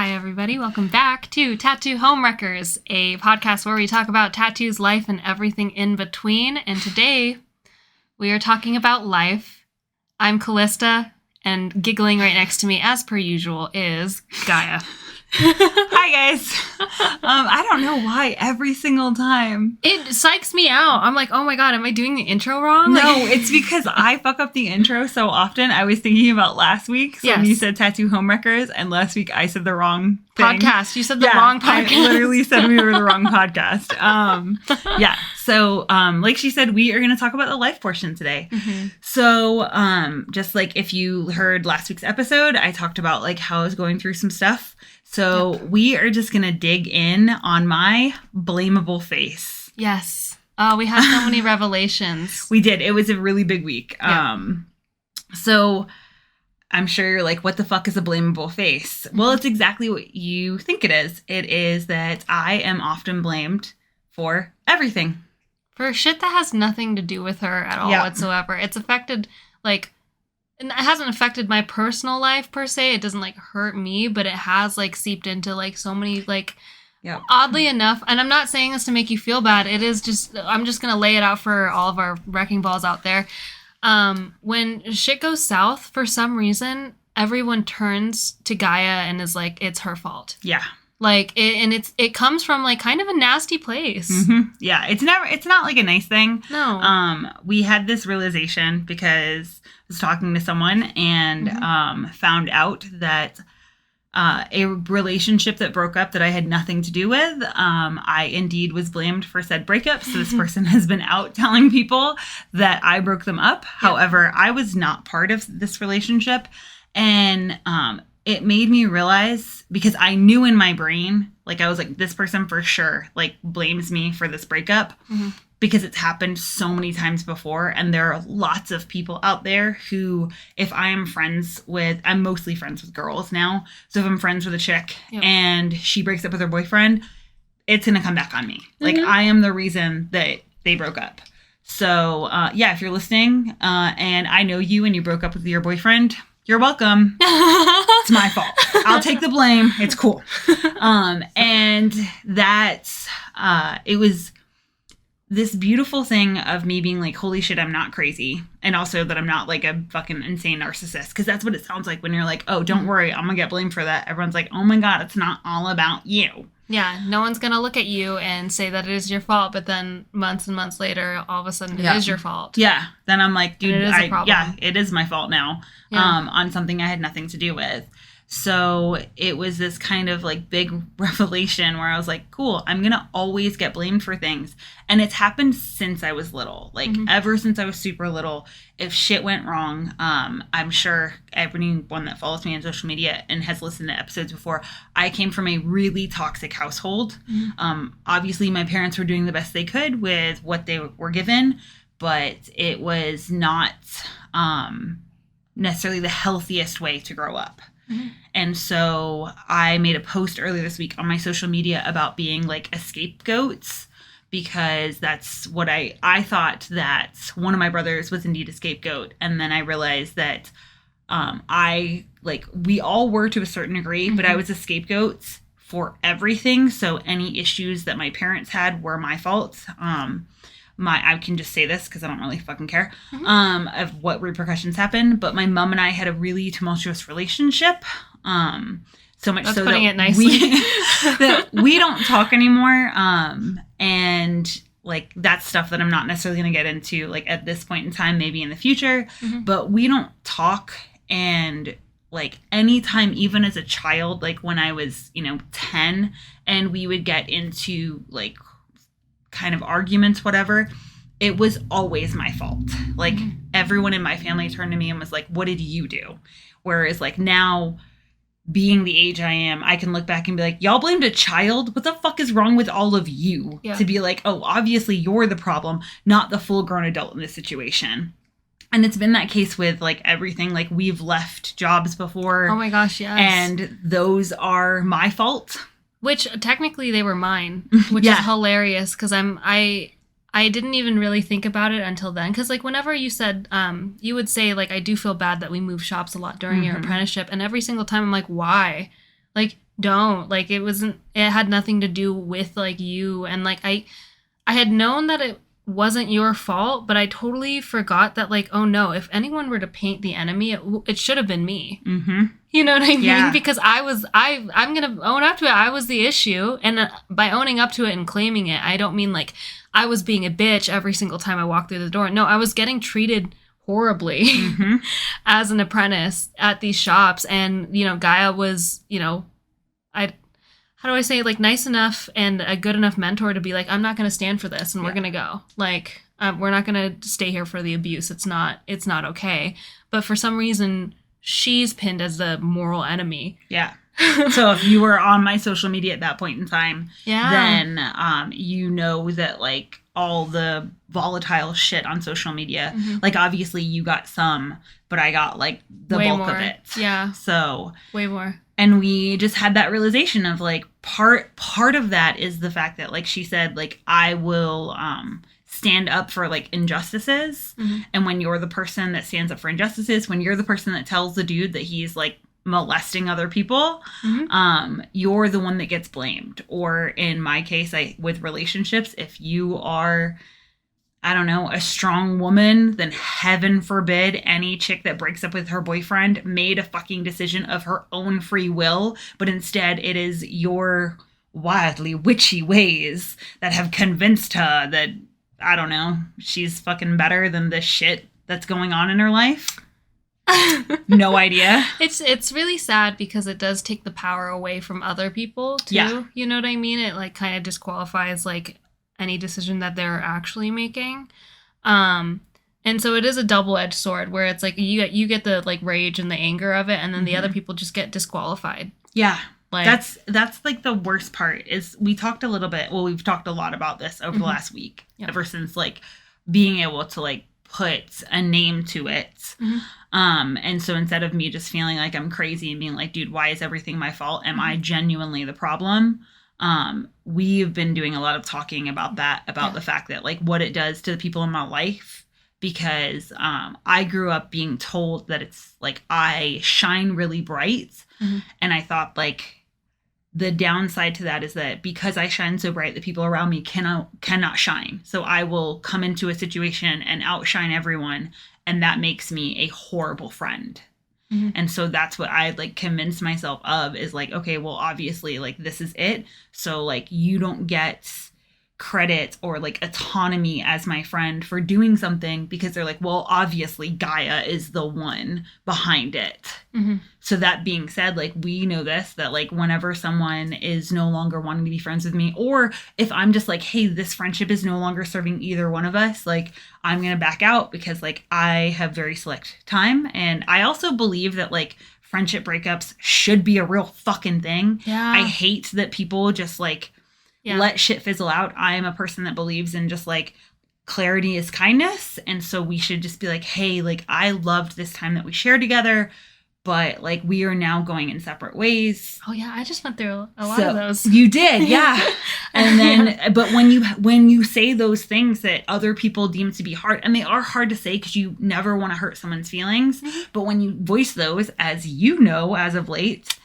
Hi, everybody. Welcome back to Tattoo Homewreckers, a podcast where we talk about tattoos, life, and everything in between. And today, we are talking about life. I'm Callista, and giggling right next to me, as per usual, is Gaia. Hi, guys. I don't know why every single time. It psychs me out. I'm like, oh my god, am I doing the intro wrong? No, it's because I fuck up the intro so often. I was thinking about last week. So when you said Tattoo Homewreckers, and last week I said the wrong thing. Podcast. You said the wrong podcast. I literally said we were the wrong podcast. So like she said, we are going to talk about the life portion today. Mm-hmm. So just like if you heard last week's episode, I talked about like how I was going through some stuff. So we are just going to dig in on my blamable face. Yes. Oh, we had so many revelations. We did. It was a really big week. Yep. So I'm sure you're like, what the fuck is a blamable face? Well, it's exactly what you think it is. It is that I am often blamed for everything. For shit that has nothing to do with her at all whatsoever. It's affected, like... And it hasn't affected my personal life per se. It doesn't like hurt me, but it has like seeped into like so many like oddly enough. And I'm not saying this to make you feel bad. It is just, I'm just going to lay it out for all of our wrecking balls out there. When shit goes south, for some reason, everyone turns to Gaia and is like, it's her fault. Yeah. Like, it comes from like kind of a nasty place. Mm-hmm. Yeah. It's not like a nice thing. No. We had this realization because I was talking to someone and found out that a relationship that broke up that I had nothing to do with, I indeed was blamed for said breakup. So this person has been out telling people that I broke them up. Yep. However, I was not part of this relationship. And it made me realize, because I knew in my brain, like I was like, this person for sure like blames me for this breakup. Mm-hmm. Because it's happened so many times before. And there are lots of people out there who, if I am friends with, I'm mostly friends with girls now. So if I'm friends with a chick and she breaks up with her boyfriend, it's going to come back on me. Mm-hmm. Like I am the reason that they broke up. So if you're listening and I know you and you broke up with your boyfriend, you're welcome. It's my fault. I'll take the blame. It's cool. And that's, it was this beautiful thing of me being like, holy shit, I'm not crazy. And also that I'm not like a fucking insane narcissist. Because that's what it sounds like when you're like, oh, don't worry, I'm going to get blamed for that. Everyone's like, oh my God, it's not all about you. Yeah, no one's going to look at you and say that it is your fault. But then months and months later, all of a sudden it is your fault. Yeah. Then I'm like, dude, it is my fault now on something I had nothing to do with. So it was this kind of like big revelation where I was like, cool, I'm going to always get blamed for things. And it's happened since I was little, like ever since I was super little. If shit went wrong, I'm sure everyone that follows me on social media and has listened to episodes before, I came from a really toxic household. Obviously, my parents were doing the best they could with what they were given, but it was not necessarily the healthiest way to grow up. Mm-hmm. And so I made a post earlier this week on my social media about being like a scapegoat, because that's what I thought that one of my brothers was indeed a scapegoat. And then I realized that we all were to a certain degree, but I was a scapegoat for everything. So any issues that my parents had were my fault. I can just say this because I don't really fucking care of what repercussions happen. But my mom and I had a really tumultuous relationship. So much That's so putting that it nicely. that we don't talk anymore. And like that's stuff that I'm not necessarily going to get into like at this point in time, maybe in the future. Mm-hmm. But we don't talk. And like anytime, even as a child, like when I was 10, and we would get into like kind of arguments, whatever, it was always my fault. Like everyone in my family turned to me and was like, what did you do? Whereas like now, being the age I am, I can look back and be like, y'all blamed a child? What the fuck is wrong with all of you? Yeah. To be like, oh, obviously you're the problem, not the full grown adult in this situation. And it's been that case with like everything. Like we've left jobs before. Oh my gosh, yes. And those are my fault. Which technically they were mine, which is hilarious because I didn't even really think about it until then. Because like whenever you said, you would say like, I do feel bad that we moved shops a lot during your apprenticeship. And every single time I'm like, why? Like don't. Like, it had nothing to do with, like, you. And, like, I had known that it wasn't your fault, but I totally forgot that, like, oh no, if anyone were to paint the enemy, it should have been me. Mm-hmm. You know what I mean? Yeah. Because I'm going to own up to it. I was the issue. And by owning up to it and claiming it, I don't mean like I was being a bitch every single time I walked through the door. No, I was getting treated horribly as an apprentice at these shops. And, you know, Gaia was, you know, how do I say, like, nice enough and a good enough mentor to be like, I'm not going to stand for this and we're going to go. Like, we're not going to stay here for the abuse. It's not okay. But for some reason, she's pinned as the moral enemy. Yeah. So if you were on my social media at that point in time, then you know that, like, all the volatile shit on social media, like, obviously you got some, but I got, like, the way bulk more. of it. Yeah. So way more. And we just had that realization of, like, part of that is the fact that, like she said, like, I will stand up for, like, injustices. And when you're the person that stands up for injustices, when you're the person that tells the dude that he's, like, molesting other people, you're the one that gets blamed. Or in my case, with relationships, if you are, I don't know, a strong woman, then heaven forbid any chick that breaks up with her boyfriend made a fucking decision of her own free will, but instead it is your wildly witchy ways that have convinced her that, I don't know, she's fucking better than the shit that's going on in her life. No idea. It's really sad because it does take the power away from other people too. Yeah. You know what I mean? It, like, kind of disqualifies, like, any decision that they're actually making. And so it is a double-edged sword where it's like you get the, like, rage and the anger of it, and then the other people just get disqualified. Yeah. Like, that's like the worst part is we've talked a lot about this over the last week, ever since, like, being able to, like, put a name to it. And so instead of me just feeling like I'm crazy and being like, dude, why is everything my fault? Am I genuinely the problem? We've been doing a lot of talking about that, about the fact that, like, what it does to the people in my life, because I grew up being told that it's like I shine really bright, and I thought, like, the downside to that is that because I shine so bright, the people around me cannot shine. So I will come into a situation and outshine everyone, and that makes me a horrible friend. And so that's what I, like, convinced myself of, is like, okay, well, obviously, like, this is it. So, like, you don't get credit or, like, autonomy as my friend for doing something, because they're like, well, obviously Gaia is the one behind it. So that being said, like, we know this, that, like, whenever someone is no longer wanting to be friends with me, or if I'm just like, hey, this friendship is no longer serving either one of us, like, I'm gonna back out, because, like, I have very select time. And I also believe that, like, friendship breakups should be a real fucking thing. I hate that people just, like, let shit fizzle out. I am a person that believes in just, like, clarity is kindness. And so we should just be like, hey, like, I loved this time that we shared together, but, like, we are now going in separate ways. Oh yeah, I just went through a lot of those. You did, yeah. And then, but when you say those things that other people deem to be hard, and they are hard to say because you never want to hurt someone's feelings, but when you voice those, as you know, as of late,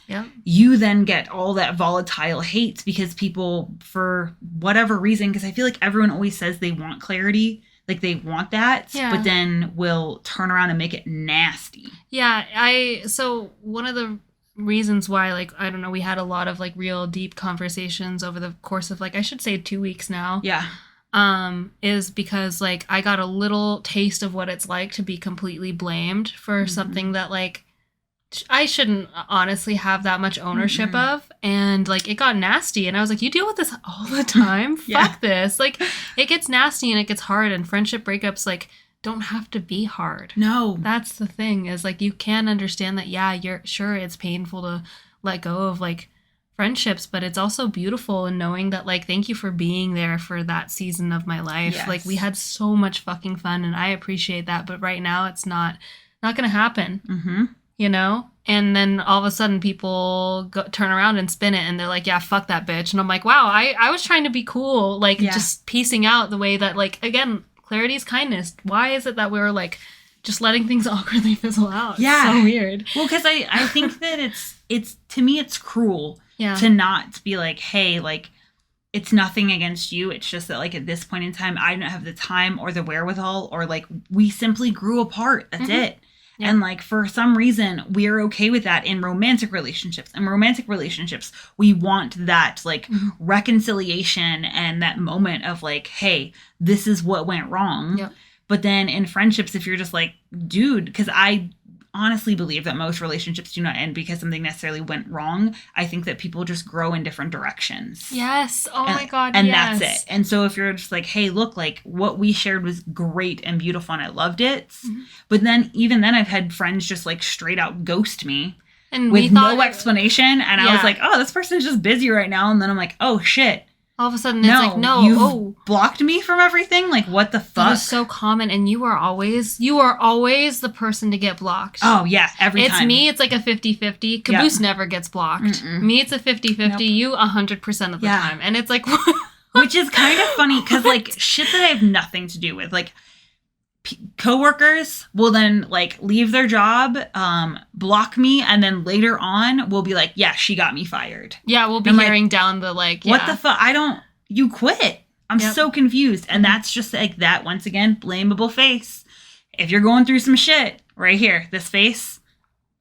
you then get all that volatile hate because people, for whatever reason, because I feel like everyone always says they want clarity, like, they want that, but then will turn around and make it nasty. Yeah, so one of the reasons why, like, I don't know, we had a lot of, like, real deep conversations over the course of, like, I should say 2 weeks now. Is because, like, I got a little taste of what it's like to be completely blamed for something that, like, I shouldn't honestly have that much ownership of. And, like, it got nasty. And I was like, you deal with this all the time? Fuck this. Like, it gets nasty and it gets hard. And friendship breakups, like, don't have to be hard. No. That's the thing, is, like, you can understand that, yeah, you're sure it's painful to let go of, like, friendships, but it's also beautiful in knowing that, like, thank you for being there for that season of my life. Like, we had so much fucking fun and I appreciate that. But right now it's not going to happen. You know? And then all of a sudden people turn around and spin it and they're like, yeah, fuck that bitch. And I'm like, wow, I was trying to be cool. Like, just piecing out the way that, like, again, clarity is kindness. Why is it that we were, like, just letting things awkwardly fizzle out? It's so weird. Well, because I think that it's to me, it's cruel. Yeah. To not be like, hey, like, it's nothing against you. It's just that, like, at this point in time, I don't have the time or the wherewithal, or, like, we simply grew apart. That's it. Yep. And, like, for some reason, we're okay with that in romantic relationships. In romantic relationships, we want that, like, reconciliation and that moment of, like, hey, this is what went wrong. Yep. But then in friendships, if you're just like, dude, because I honestly believe that most relationships do not end because something necessarily went wrong. I think that people just grow in different directions. Yes. Oh my God. And yes. that's it. And so if you're just like, hey, look, like what we shared was great and beautiful and I loved it. But then even then I've had friends just like straight out ghost me and with no explanation. And I was like, oh, this person's just busy right now. And then I'm like, oh shit. All of a sudden, it's like, no, you've blocked me from everything? Like, what the fuck? That is so common, and you are always the person to get blocked. Oh, yeah, every time. It's me, it's like a 50-50. Caboose never gets blocked. Mm-mm. Me, it's a 50-50. Nope. You, 100% of the time. And it's like... Which is kind of funny, because, like, shit that I have nothing to do with. Like, coworkers will then, like, leave their job, block me, and then later on will be like, yeah, she got me fired. Yeah, we'll be hearing down the, like, what the fuck? You quit. I'm so confused. And that's just like that, once again, blamable face. If you're going through some shit, right here, this face,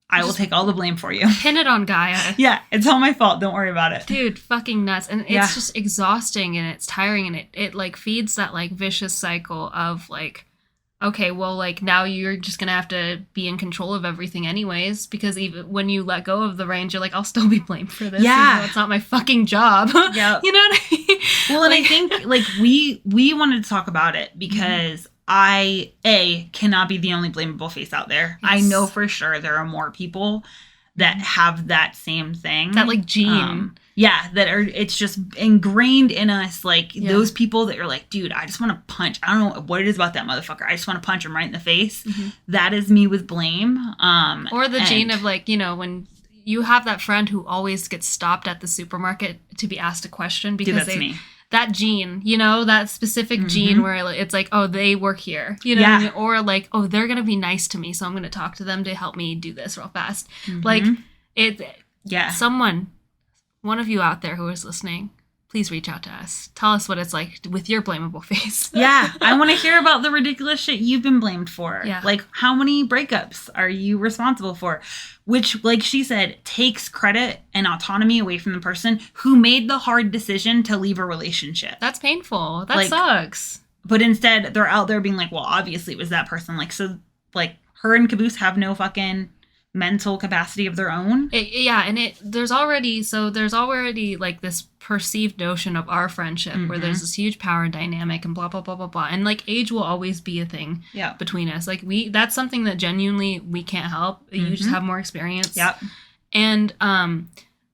I will take all the blame for you. Pin it on Gaia. Yeah, it's all my fault. Don't worry about it. Dude, fucking nuts. And it's just exhausting, and it's tiring, and it like feeds that like vicious cycle of like, okay, well, like, now you're just gonna have to be in control of everything anyways, because even when you let go of the reins, you're like, I'll still be blamed for this. Yeah. Even though it's not my fucking job. Yeah. You know what I mean? Well, and I think, like, we wanted to talk about it because I, cannot be the only blamable face out there. Yes. I know for sure there are more people that have that same thing. That, like, gene. It's just ingrained in us, like, those people that you're like, dude, I just want to punch. I don't know what it is about that motherfucker. I just want to punch him right in the face. Mm-hmm. That is me with blame. Or the gene of, like, you know, when you have that friend who always gets stopped at the supermarket to be asked a question because that's me. That gene, you know, that specific gene where it's like, oh, they work here, you know what I mean? Or like, oh, they're going to be nice to me, so I'm going to talk to them to help me do this real fast. Mm-hmm. Like, someone, one of you out there who is listening, please reach out to us. Tell us what it's like with your blamable face. Yeah, I want to hear about the ridiculous shit you've been blamed for. Yeah. Like, how many breakups are you responsible for? Which, like she said, takes credit and autonomy away from the person who made the hard decision to leave a relationship. That's painful. That sucks. But instead, they're out there being like, well, obviously it was that person. Like, so, like, her and Caboose have no fucking mental capacity of their own. There's already like this perceived notion of our friendship where there's this huge power dynamic and blah blah blah blah blah, and like age will always be a thing between us. Like that's something that genuinely we can't help. You just have more experience. Yep. And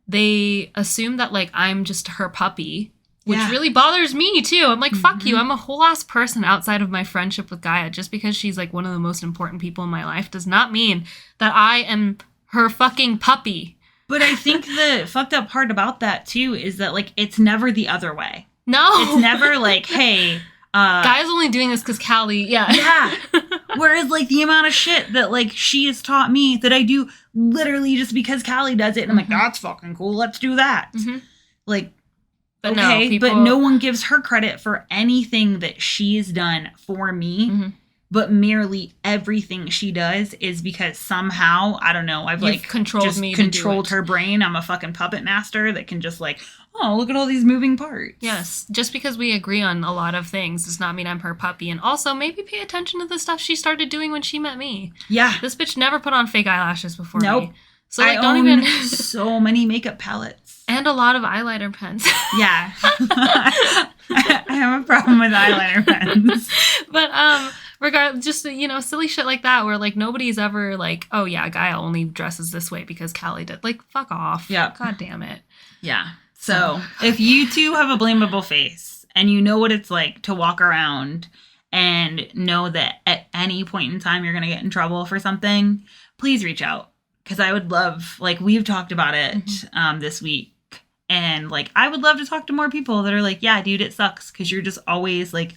they assume that like I'm just her puppy, which really bothers me too. I'm like, fuck you. I'm a whole ass person outside of my friendship with Gaia. Just because she's like one of the most important people in my life does not mean that I am her fucking puppy. But I think the fucked up part about that too is that like it's never the other way. No. It's never like, hey, Gaia's only doing this because Callie, Yeah. Whereas like the amount of shit that like she has taught me that I do literally just because Callie does it, and I'm like, that's fucking cool. Let's do that. Like, but but no one gives her credit for anything that she's done for me. But merely everything she does is because somehow, I don't know, I've You've like controlled her brain. I'm a fucking puppet master that can just like, oh, look at all these moving parts. Yes. Just because we agree on a lot of things does not mean I'm her puppy. And also maybe pay attention to the stuff she started doing when she met me. Yeah. This bitch never put on fake eyelashes before me. So like, don't even so many makeup palettes. And a lot of eyeliner pens. Yeah. I have a problem with eyeliner pens. But regardless, just, you know, silly shit like that where like nobody's ever like, oh yeah, Gaia only dresses this way because Callie did. Like, fuck off. Yeah. God damn it. Yeah. So if you too have a blamable face and you know what it's like to walk around and know that at any point in time you're going to get in trouble for something, please reach out. Because I would love, like, we've talked about it this week. And, like, I would love to talk to more people that are like, yeah, dude, it sucks. Because you're just always, like,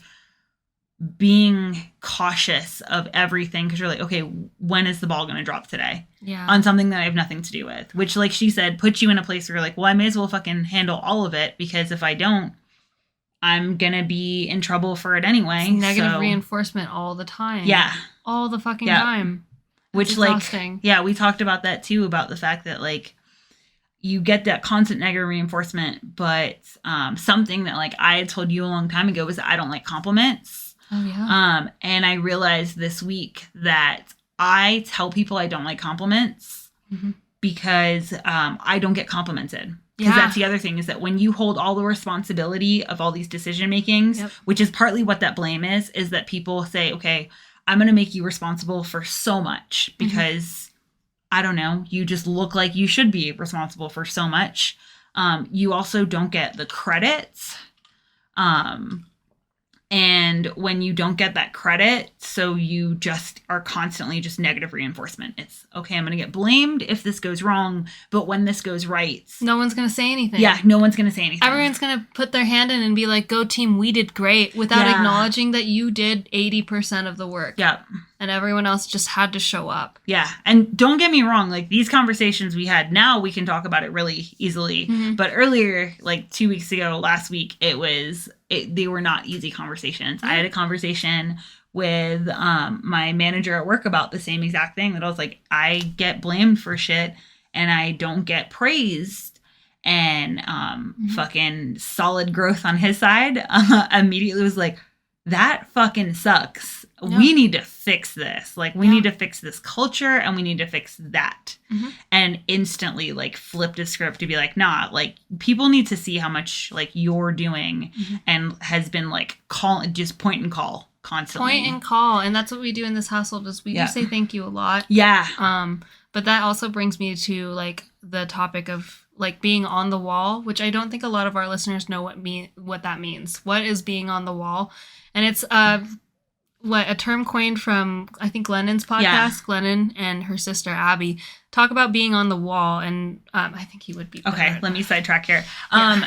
being cautious of everything because you're like, okay, when is the ball going to drop today? Yeah. On something that I have nothing to do with, which, like she said, puts you in a place where you're like, well, I may as well fucking handle all of it, because if I don't, I'm going to be in trouble for it anyway. It's negative reinforcement all the time. Yeah. All the fucking time. Which, exhausting. Like, yeah, we talked about that too, about the fact that, like, you get that constant negative reinforcement, but something that, like, I had told you a long time ago was that I don't like compliments. Oh, yeah. And I realized this week that I tell people I don't like compliments because I don't get complimented. Because that's the other thing, is that when you hold all the responsibility of all these decision makings, which is partly what that blame is that people say, okay, I'm going to make you responsible for so much because, I don't know, you just look like you should be responsible for so much. You also don't get the credits. And when you don't get that credit, so you just are constantly just negative reinforcement. It's, okay, I'm going to get blamed if this goes wrong, but when this goes right, no one's going to say anything. Yeah, no one's going to say anything. Everyone's going to put their hand in and be like, go team, we did great, without acknowledging that you did 80% of the work. Yeah. And everyone else just had to show up. Yeah. And don't get me wrong, like, these conversations we had, now we can talk about it really easily. But earlier, like 2 weeks ago, last week, they were not easy conversations. I had a conversation with my manager at work about the same exact thing, that I was like, I get blamed for shit and I don't get praised. And fucking solid growth on his side immediately was like, that fucking sucks. Yeah. We need to fix this. Like, we need to fix this culture, and we need to fix that. And instantly, like, flipped a script to be like, nah, like, people need to see how much, like, you're doing and has been, like, just point and call constantly. Point and call. And that's what we do in this household, is we do say thank you a lot. Yeah. But that also brings me to, like, the topic of, like, being on the wall, which I don't think a lot of our listeners know what that means. What is being on the wall? And it's a term coined from, I think, Glennon's podcast. Yeah. Glennon and her sister Abby talk about being on the wall, and I think he would be better. Okay, let me sidetrack here.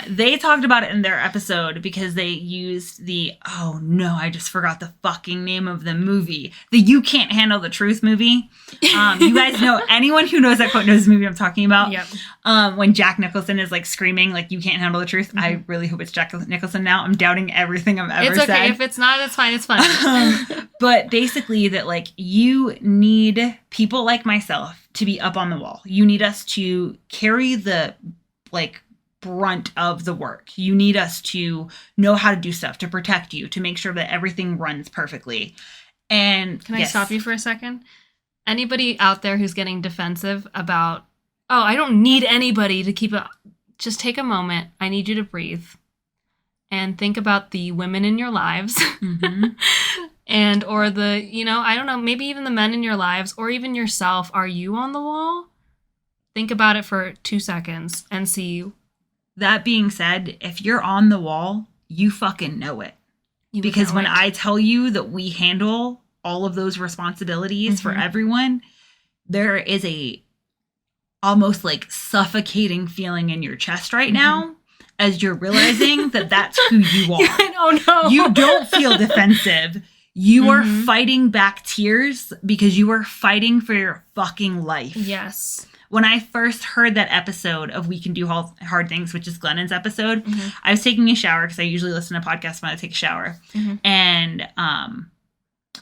They talked about it in their episode because they used I just forgot the fucking name of the movie. The You Can't Handle the Truth movie. You guys know, anyone who knows that quote knows the movie I'm talking about. Yep. When Jack Nicholson is, like, screaming, like, you can't handle the truth. I really hope it's Jack Nicholson now. I'm doubting everything I've ever said. It's okay. If it's not, it's fine. It's fine. But basically that, like, you need people like myself to be up on the wall. You need us to carry the, like, brunt of the work. You need us to know how to do stuff, to protect you, to make sure that everything runs perfectly. And can I stop you for a second? Anybody out there who's getting defensive about, I don't need anybody to keep it, just take a moment. I need you to breathe and think about the women in your lives. And, or the, I don't know, maybe even the men in your lives, or even yourself. Are you on the wall? Think about it for 2 seconds and see. That being said, if you're on the wall, you fucking know it. Because when I tell you that we handle all of those responsibilities for everyone, there is a almost, like, suffocating feeling in your chest right now, as you're realizing that that's who you are. Oh, no. You don't feel defensive. You are fighting back tears because you are fighting for your fucking life. Yes. When I first heard that episode of We Can Do Hard Things, which is Glennon's episode, I was taking a shower because I usually listen to podcasts when I take a shower. And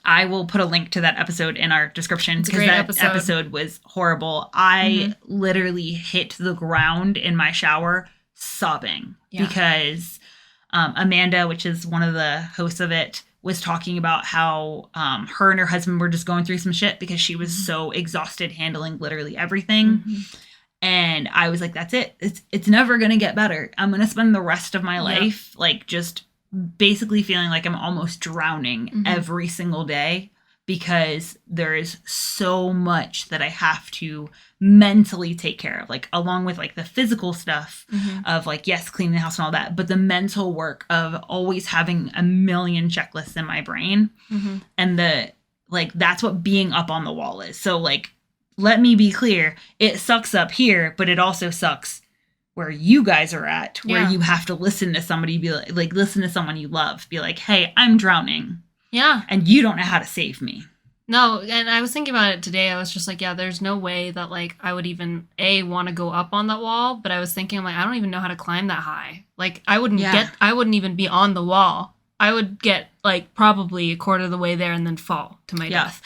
I will put a link to that episode in our description because that episode was horrible. I literally hit the ground in my shower sobbing because Amanda, which is one of the hosts of it, was talking about how her and her husband were just going through some shit because she was so exhausted handling literally everything. And I was like, that's it. It's never going to get better. I'm going to spend the rest of my life, like, just basically feeling like I'm almost drowning every single day because there is so much that I have to mentally take care of, like, along with, like, the physical stuff of, like, yes, cleaning the house and all that, but the mental work of always having a million checklists in my brain. And that's what being up on the wall is. So, like, let me be clear, it sucks up here, but it also sucks where you guys are at, where you have to listen to somebody, be like listen to someone you love, be like, hey, I'm drowning. Yeah. And you don't know how to save me. No, and I was thinking about it today. I was just like, yeah, there's no way that, like, I would even, want to go up on that wall. But I was thinking, I'm like, I don't even know how to climb that high. Like, I wouldn't even be on the wall. I would get, like, probably a quarter of the way there and then fall to my death.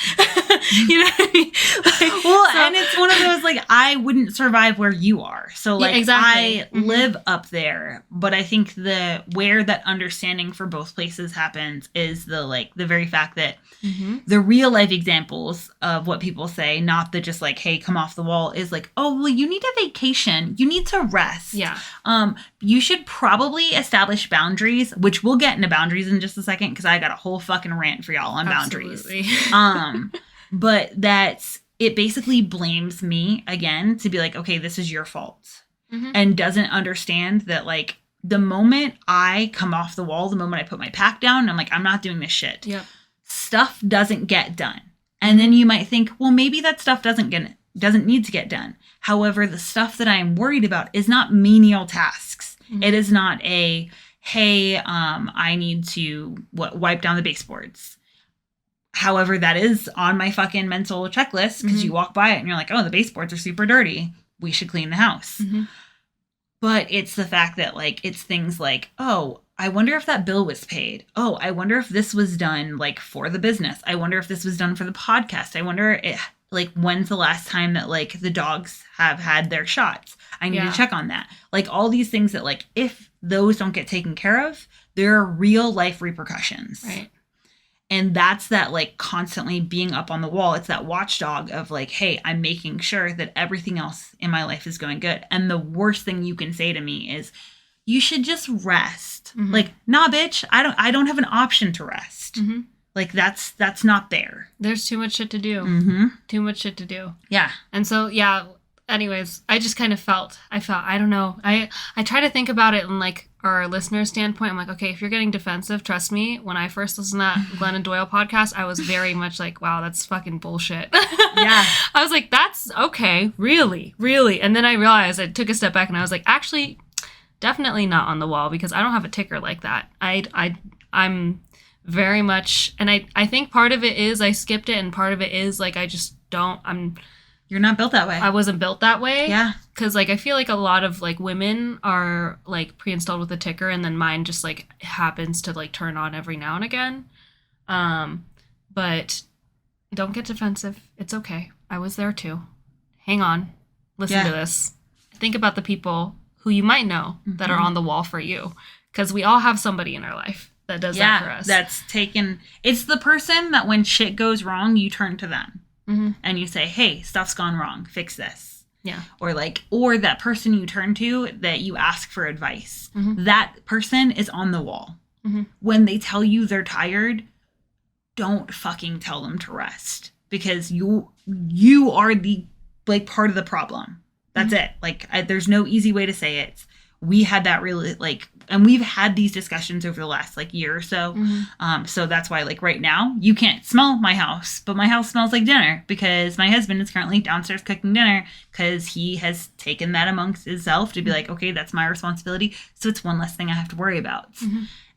You know what I mean? And it's one of those, like, I wouldn't survive where you are. So, like, exactly. I live up there. But I think where that understanding for both places happens is the very fact that the real life examples of what people say, not the just like, hey, come off the wall, is like, oh, well, you need a vacation. You need to rest. Yeah. You should probably establish boundaries, which we'll get into boundaries in just a second, because I got a whole fucking rant for y'all on boundaries. But it basically blames me again to be like, okay, this is your fault. And doesn't understand that, like, the moment I come off the wall, the moment I put my pack down, I'm like, I'm not doing this shit. Yeah. Stuff doesn't get done. And then you might think, well, maybe that stuff doesn't need to get done. However, the stuff that I'm worried about is not menial tasks. It is not a, hey, I need to wipe down the baseboards. However, that is on my fucking mental checklist, because you walk by it and you're like, oh, the baseboards are super dirty. We should clean the house. But it's the fact that, like, it's things like, oh, I wonder if that bill was paid. Oh, I wonder if this was done, like, for the business. I wonder if this was done for the podcast. I wonder, when's the last time that, like, the dogs have had their shots? I need to check on that. Like, all these things that, like, if those don't get taken care of, there are real life repercussions. Right. And that's that, like, constantly being up on the wall. It's that watchdog of, like, hey, I'm making sure that everything else in my life is going good. And the worst thing you can say to me is, you should just rest. Like, nah, bitch, I don't have an option to rest. Like, that's not there. There's too much shit to do. Too much shit to do. Yeah. And so, yeah, anyways, I just kind of felt, I don't know. I try to think about it in, like, our listener standpoint. I'm like, okay, if you're getting defensive, trust me, when I first listened to that Glennon Doyle podcast, I was very much like, wow, that's fucking bullshit. Yeah. I was like, that's okay. Really? Really? And then I realized, I took a step back and I was like, actually, definitely not on the wall, because I don't have a ticker like that. I'm very much, and I think part of it is I skipped it, and part of it is, like, I just don't, you're not built that way. I wasn't built that way. Yeah. Because, like, I feel like a lot of, like, women are, like, pre-installed with a ticker, and then mine just, like, happens to, like, turn on every now and again. But don't get defensive. It's okay. I was there too. Hang on. Listen to this. Think about the people who you might know that are on the wall for you. Because we all have somebody in our life that does that for us. It's the person that when shit goes wrong, you turn to them. And you say, hey, stuff's gone wrong. Fix this. Yeah. Or that person you turn to that you ask for advice. That person is on the wall. When they tell you they're tired, don't fucking tell them to rest. Because you are the, like, part of the problem. That's it. Like, there's no easy way to say it. We had that really, like, and we've had these discussions over the last, like, year or so. So that's why, like, right now, you can't smell my house, but my house smells like dinner, because my husband is currently downstairs cooking dinner, because he has taken that amongst himself to be like, okay, that's my responsibility. So it's one less thing I have to worry about.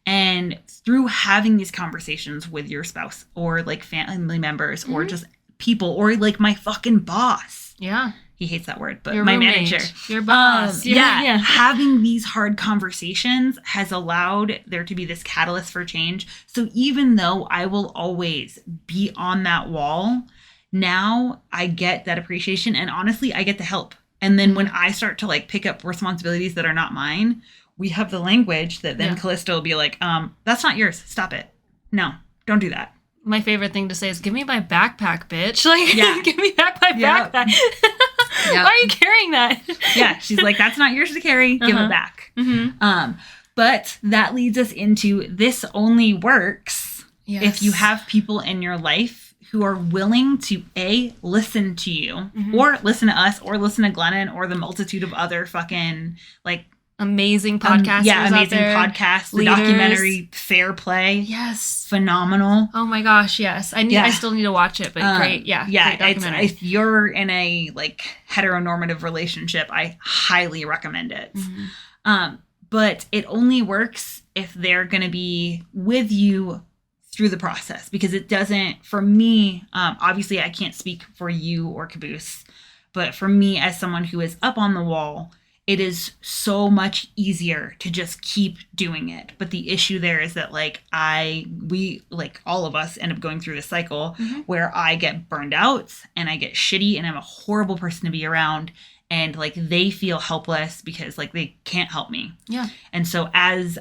And through having these conversations with your spouse or, like, family members or just people, or, like, my fucking boss. Yeah. He hates that word, but your my roommate, manager. Your boss. Yeah. Having these hard conversations has allowed there to be this catalyst for change. So even though I will always be on that wall, now I get that appreciation, and honestly, I get the help. And then when I start to, like, pick up responsibilities that are not mine, we have the language that then Callista will be like, that's not yours. Stop it. No, don't do that. My favorite thing to say is, give me my backpack, bitch. Like, give me back my backpack. Why are you carrying that? Yeah, she's like, that's not yours to carry. Give it back. But that leads us into, this only works if you have people in your life who are willing to, A, listen to you, or listen to us, or listen to Glennon, or the multitude of other fucking, like, amazing podcasters amazing podcasts. The documentary Fair Play. Yes. Phenomenal. Oh my gosh, yes. I still need to watch it, but great. Yeah. Yeah. Great documentary. If you're in a, like, heteronormative relationship, I highly recommend it. But it only works if they're going to be with you through the process, because it doesn't, for me, obviously I can't speak for you or Caboose, but for me as someone who is up on the wall, it is so much easier to just keep doing it. But the issue there is that like we all of us end up going through this cycle where I get burned out and I get shitty and I'm a horrible person to be around, and like they feel helpless because like they can't help me. Yeah. And so as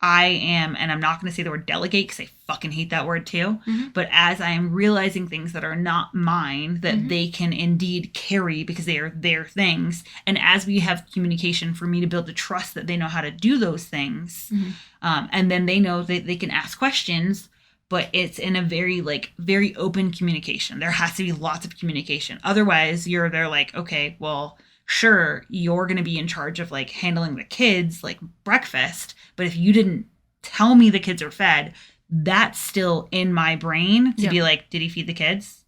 I am, and I'm not going to say the word delegate because I fucking hate that word too, but as I am realizing things that are not mine, that they can indeed carry because they are their things, and as we have communication for me to build the trust that they know how to do those things, and then they know that they can ask questions, but it's in a very open communication. There has to be lots of communication. Otherwise, they're like, okay, well, sure, you're going to be in charge of like handling the kids, like breakfast. But if you didn't tell me the kids are fed, that's still in my brain to be like, did he feed the kids?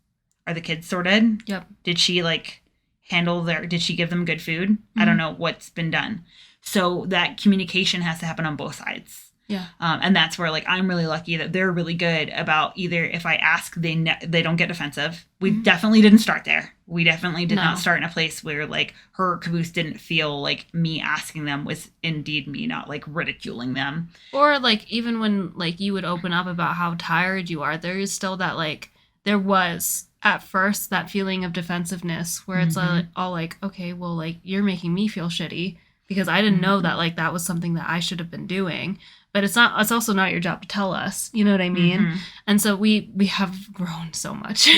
Are the kids sorted? Yep. Did she like did she give them good food? I don't know what's been done. So that communication has to happen on both sides. Yeah. And that's where like I'm really lucky that they're really good about either if I ask, they don't get defensive. We definitely didn't start there. We definitely did not start in a place where like her Caboose didn't feel like me asking them was indeed me not like ridiculing them. Or like even when like you would open up about how tired you are, there is still that like there was at first that feeling of defensive-ness where it's all like, okay, well like you're making me feel shitty because I didn't know that like that was something that I should have been doing. But it's also not your job to tell us. You know what I mean? And so we have grown so much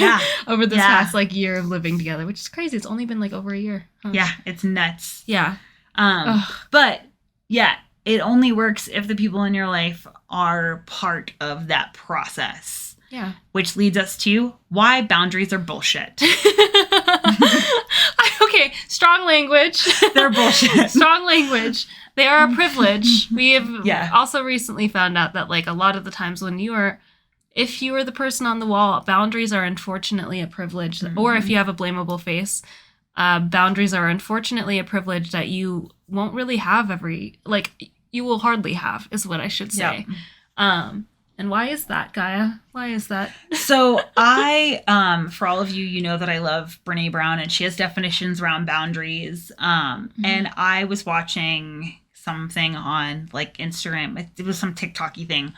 over this past like year of living together, which is crazy. It's only been like over a year. Huh? Yeah, it's nuts. Yeah. But yeah, it only works if the people in your life are part of that process. Yeah. Which leads us to why boundaries are bullshit. Okay, strong language. They're bullshit. Strong language. They are a privilege. We have also recently found out that like a lot of the times when if you are the person on the wall, boundaries are unfortunately a privilege. Or if you have a blamable face, boundaries are unfortunately a privilege that you won't really have you will hardly have, is what I should say. Yep. And why is that, Gaia? Why is that? So I, for all of you, you know that I love Brene Brown, and she has definitions around boundaries. And I was watching something on like Instagram. It was some TikTok-y thing.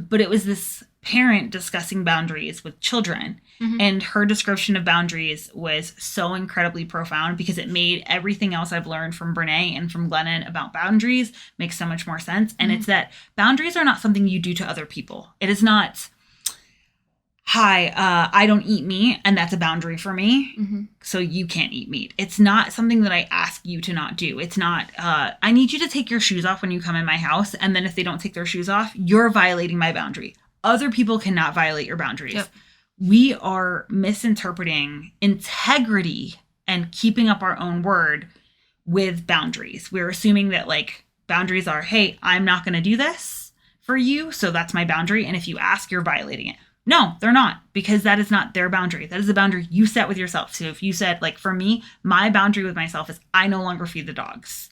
But it was this parent discussing boundaries with children. And her description of boundaries was so incredibly profound because it made everything else I've learned from Brene and from Glennon about boundaries make so much more sense. And it's that boundaries are not something you do to other people. It is not, hi, I don't eat meat and that's a boundary for me, so you can't eat meat. It's not something that I ask you to not do. It's not, I need you to take your shoes off when you come in my house, and then if they don't take their shoes off, you're violating my boundary. Other people cannot violate your boundaries. Yep. We are misinterpreting integrity and keeping up our own word with boundaries. We're assuming that like boundaries are, hey, I'm not going to do this for you, so that's my boundary. And if you ask, you're violating it. No, they're not, because that is not their boundary. That is a boundary you set with yourself. So if you said, like for me, my boundary with myself is I no longer feed the dogs.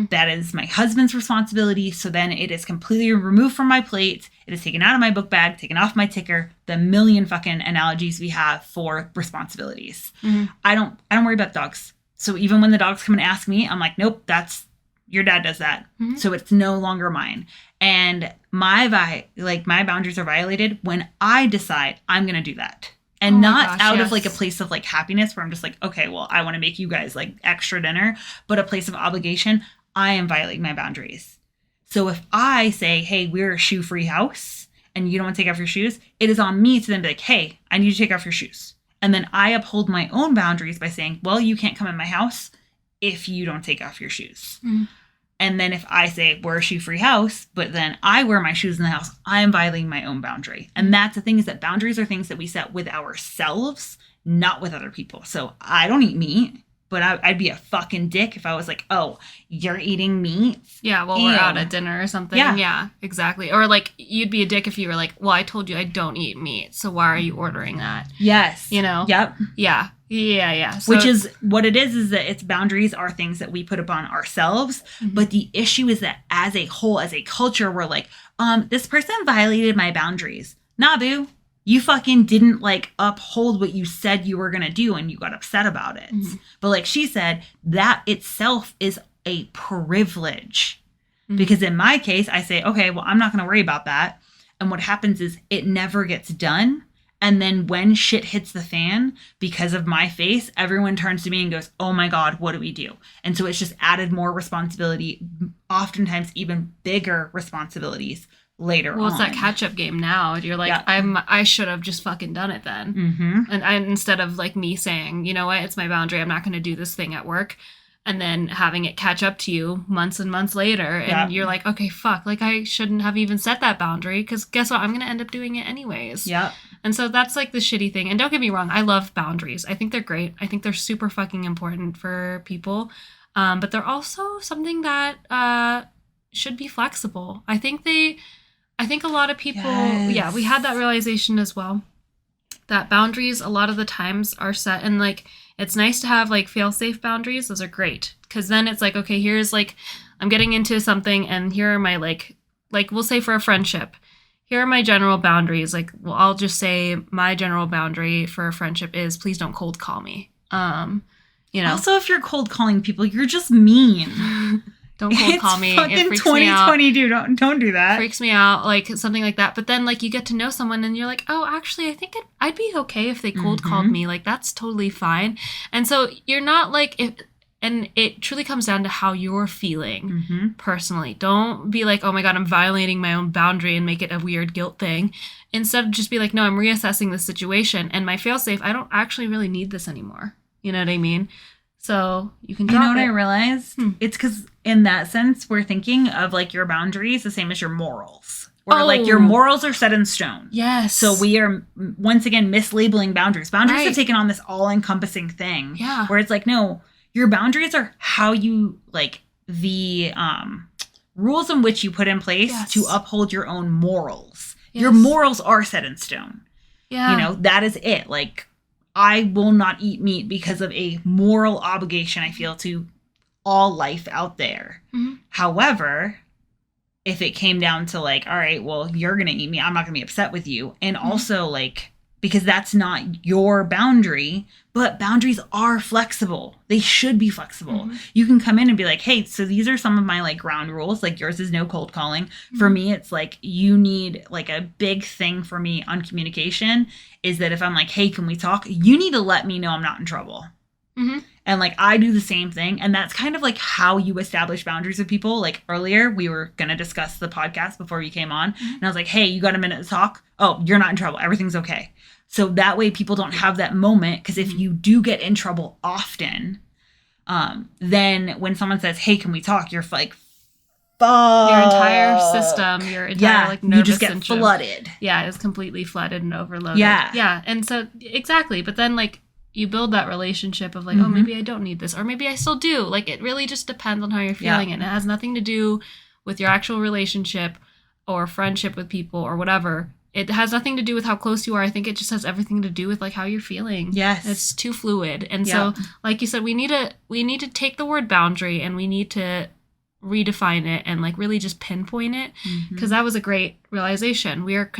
That is my husband's responsibility. So then it is completely removed from my plate. It is taken out of my book bag, taken off my ticker, the million fucking analogies we have for responsibilities. I don't worry about dogs. So even when the dogs come and ask me, I'm like, nope, that's your dad does that. So it's no longer mine. And my boundaries are violated when I decide I'm going to do that. And of like a place of like happiness where I'm just like, okay, well, I want to make you guys like extra dinner, but a place of obligation. I am violating my boundaries. So if I say, hey, we're a shoe-free house and you don't want to take off your shoes, it is on me to then be like, hey, I need you to take off your shoes. And then I uphold my own boundaries by saying, well, you can't come in my house if you don't take off your shoes. And then if I say we're a shoe-free house, but then I wear my shoes in the house, I am violating my own boundary. And that's the thing, is that boundaries are things that we set with ourselves, not with other people. So I don't eat meat, but I'd be a fucking dick if I was like, oh, you're eating meat? Yeah, well, we're out at dinner or something. Yeah, exactly. Or like you'd be a dick if you were like, well, I told you I don't eat meat, so why are you ordering that? Yes. You know? Yep. Yeah. So, which is what it is that its boundaries are things that we put upon ourselves. But the issue is that as a whole, as a culture, we're like, this person violated my boundaries. nah, boo, you fucking didn't like uphold what you said you were going to do and you got upset about it. Mm-hmm. But like she said, that itself is a privilege. Mm-hmm. Because in my case, I say, okay, well, I'm not going to worry about that. And what happens is it never gets done. And then when shit hits the fan, because of my face, everyone turns to me and goes, oh my God, what do we do? And so it's just added more responsibility, oftentimes even bigger responsibilities later on. Well, it's that catch-up game now. You're like, I should have just fucking done it then. Mm-hmm. And instead of like me saying, you know what, it's my boundary, I'm not going to do this thing at work. And then having it catch up to you months and months later. And you're like, okay, fuck, like I shouldn't have even set that boundary because guess what? I'm going to end up doing it anyways. Yeah. And so that's like the shitty thing. And don't get me wrong, I love boundaries. I think they're great. I think they're super fucking important for people. But they're also something that should be flexible. I think a lot of people, we had that realization as well. That boundaries a lot of the times are set, and like it's nice to have like fail-safe boundaries. Those are great because then it's like, okay, here's like I'm getting into something, and here are my like we'll say for a friendship, here are my general boundaries. Like, well, I'll just say my general boundary for a friendship is please don't cold call me. You know. Also, if you're cold calling people, you're just mean. Don't cold call me. It freaks me out. 2022. Don't do that. Freaks me out, like something like that. But then, like, you get to know someone, and you're like, oh, actually, I think I'd be okay if they cold called me. Like, that's totally fine. And so you're not like and it truly comes down to how you're feeling personally. Don't be like, oh my God, I'm violating my own boundary and make it a weird guilt thing. Instead, just be like, no, I'm reassessing the situation, and my fail-safe, I don't actually really need this anymore. You know what I mean? So you can drop it. You know what I realized? It's because in that sense, we're thinking of like your boundaries the same as your morals. Where like your morals are set in stone. Yes. So we are once again mislabeling boundaries. Boundaries have taken on this all-encompassing thing. Yeah. Where it's like, no, your boundaries are how you like the rules in which you put in place to uphold your own morals. Yes. Your morals are set in stone. Yeah. You know, that is it. Like, I will not eat meat because of a moral obligation I feel to all life out there. Mm-hmm. However, if it came down to like, all right, well, you're going to eat me, I'm not going to be upset with you. And also like, because that's not your boundary, but boundaries are flexible. They should be flexible. Mm-hmm. You can come in and be like, hey, so these are some of my like ground rules. Like yours is no cold calling. Mm-hmm. For me, it's like you need like a big thing for me on communication is that if I'm like, hey, can we talk? You need to let me know I'm not in trouble. Mm-hmm. And like I do the same thing. And that's kind of like how you establish boundaries with people. Like earlier, we were going to discuss the podcast before we came on. Mm-hmm. And I was like, hey, you got a minute to talk? Oh, you're not in trouble. Everything's okay. So that way people don't have that moment. Because if you do get in trouble often, then when someone says, hey, can we talk? You're like, fuck. Your entire system, your entire like nervous you just get system, flooded. Yeah, it's completely flooded and overloaded. Yeah. Yeah. And so exactly. But then like you build that relationship of like, oh, maybe I don't need this. Or maybe I still do. Like it really just depends on how you're feeling. And it has nothing to do with your actual relationship or friendship with people or whatever. It has nothing to do with how close you are. I think it just has everything to do with like how you're feeling. Yes. It's too fluid. And so, like you said, we need to take the word boundary and we need to redefine it and like really just pinpoint it. Because that was a great realization. We are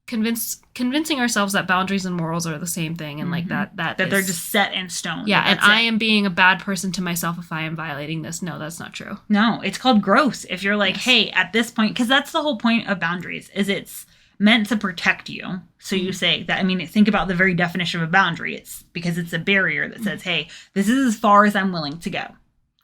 convincing ourselves that boundaries and morals are the same thing and like that they're just set in stone. Yeah, and I am being a bad person to myself if I am violating this. No, that's not true. No, it's called growth. If you're like, hey, at this point, because that's the whole point of boundaries, is it's meant to protect you. So you say that, I mean, think about the very definition of a boundary. It's because it's a barrier that says, hey, this is as far as I'm willing to go.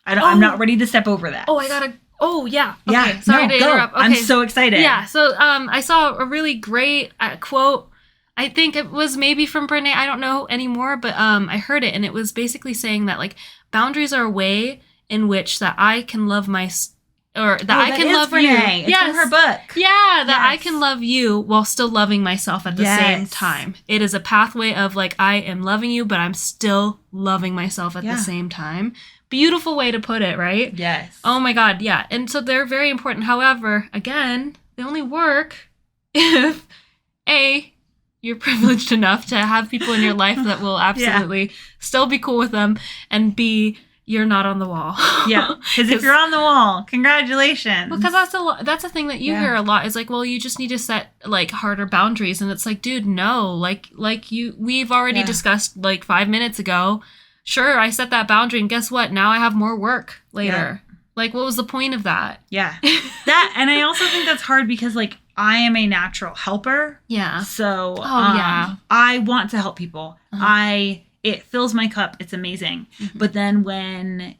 I'm not ready to step over that. Yeah. Okay. Sorry to interrupt. Okay. I'm so excited. Yeah. So I saw a really great quote. I think it was maybe from Brene. I don't know anymore, but I heard it, and it was basically saying that like boundaries are a way in which that I can love I can love Brene. you. It's from her book. Yeah, that I can love you while still loving myself at the same time. It is a pathway of like I am loving you, but I'm still loving myself at the same time. Beautiful way to put it, right? Yes. Oh my God, yeah. And so they're very important. However, again, they only work if A, you're privileged enough to have people in your life that will absolutely still be cool with them, and B, you're not on the wall. Yeah, because if you're on the wall, congratulations. Because that's a thing that you hear a lot is like, well, you just need to set like harder boundaries, and it's like, dude, no, we've already discussed like 5 minutes ago. Sure, I set that boundary, and guess what? Now I have more work later. Yeah. Like, what was the point of that? Yeah, and I also think that's hard because like I am a natural helper. Yeah. So I want to help people. It fills my cup. It's amazing. Mm-hmm. But then when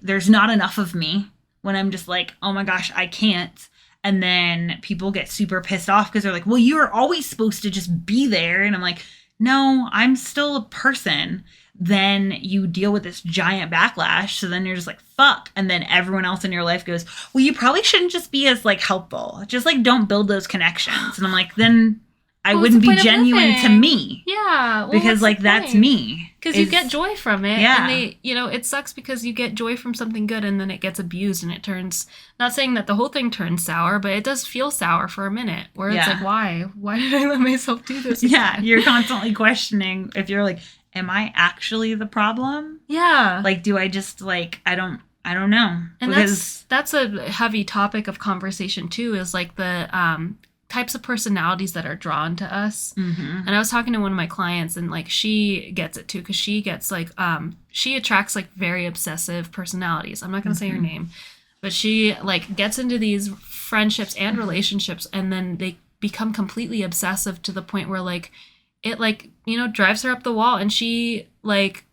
there's not enough of me, when I'm just like, oh my gosh, I can't. And then people get super pissed off because they're like, well, you were always supposed to just be there. And I'm like, no, I'm still a person. Then you deal with this giant backlash. So then you're just like, fuck. And then everyone else in your life goes, well, you probably shouldn't just be as like helpful. Just like don't build those connections. And I'm like, then I wouldn't be genuine to me. Yeah. Well, because like that's me. Because you get joy from it. Yeah. And it sucks because you get joy from something good and then it gets abused and it turns, not saying that the whole thing turns sour, but it does feel sour for a minute where it's like, why? Why did I let myself do this again? Yeah. You're constantly questioning if you're like, am I actually the problem? Yeah. Like, do I just like, I don't know. And because that's a heavy topic of conversation too, is like the, types of personalities that are drawn to us. Mm-hmm. And I was talking to one of my clients and like she gets it too because she gets like she attracts like very obsessive personalities. I'm not gonna say her name, but she like gets into these friendships and relationships and then they become completely obsessive to the point where like it like drives her up the wall and she like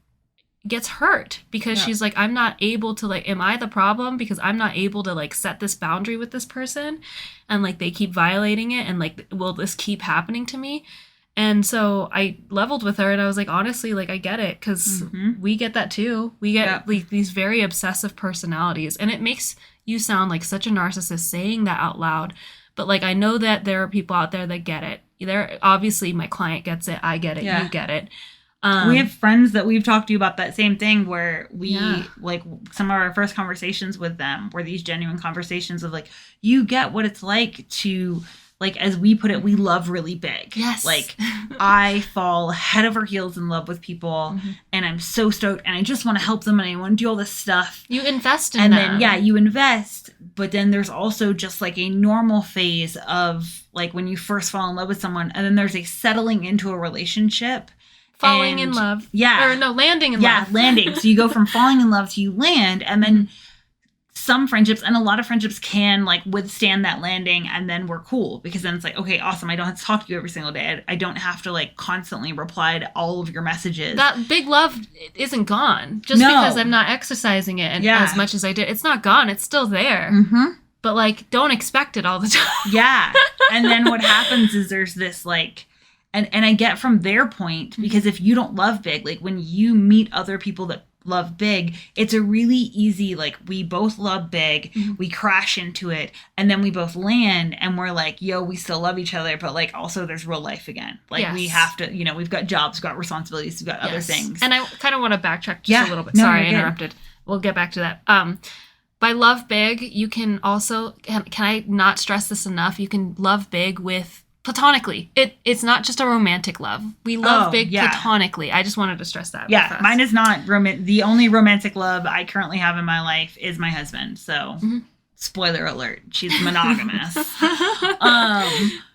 gets hurt because she's like, I'm not able to like, am I the problem because I'm not able to like set this boundary with this person and like they keep violating it and like will this keep happening to me? And so I leveled with her and I was like, honestly, like I get it because we get that too. We get like these very obsessive personalities and it makes you sound like such a narcissist saying that out loud. But like I know that there are people out there that get it. Obviously my client gets it, I get it, you get it. We have friends that we've talked to about that same thing where we like some of our first conversations with them were these genuine conversations of like, you get what it's like to like, as we put it, we love really big. Yes. Like I fall head over heels in love with people and I'm so stoked and I just want to help them and I want to do all this stuff. You invest in them. And then, you invest. But then there's also just like a normal phase of like when you first fall in love with someone and then there's a settling into a relationship. Falling in love. Yeah. Or no, landing in love. Yeah, landing. So you go from falling in love to you land. And then some friendships and a lot of friendships can like withstand that landing. And then we're cool because then it's like, okay, awesome. I don't have to talk to you every single day. I don't have to like constantly reply to all of your messages. That big love isn't gone. Just because I'm not exercising it as much as I did. It's not gone. It's still there. Mm-hmm. But like, don't expect it all the time. Yeah. And then what happens is there's this like, And I get from their point, because if you don't love big, like when you meet other people that love big, it's a really easy, like we both love big, we crash into it, and then we both land and we're like, yo, we still love each other, but like also there's real life again. Like we have to, we've got jobs, we've got responsibilities, we've got other things. And I kind of want to backtrack just a little bit. Sorry, I interrupted. We'll get back to that. By love big, you can also, can I not stress this enough? You can love big with platonically. It's not just a romantic love. We love big platonically. I just wanted to stress that. Yeah, mine is not the only romantic love I currently have in my life is my husband. So, spoiler alert, she's monogamous.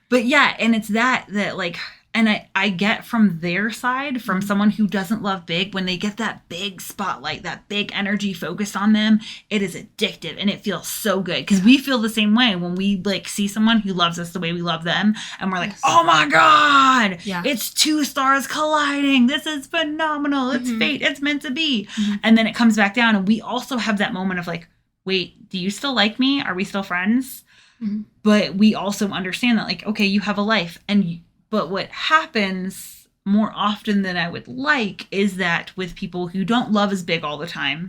But yeah, and it's that like, and I get from their side, from someone who doesn't love big, when they get that big spotlight, that big energy focused on them, it is addictive and it feels so good. Because we feel the same way when we like see someone who loves us the way we love them. And we're like, oh my God, it's two stars colliding. This is phenomenal. It's fate. It's meant to be. And then it comes back down. And we also have that moment of like, wait, do you still like me? Are we still friends? But we also understand that like, okay, you have a life but what happens more often than I would like is that with people who don't love as big all the time,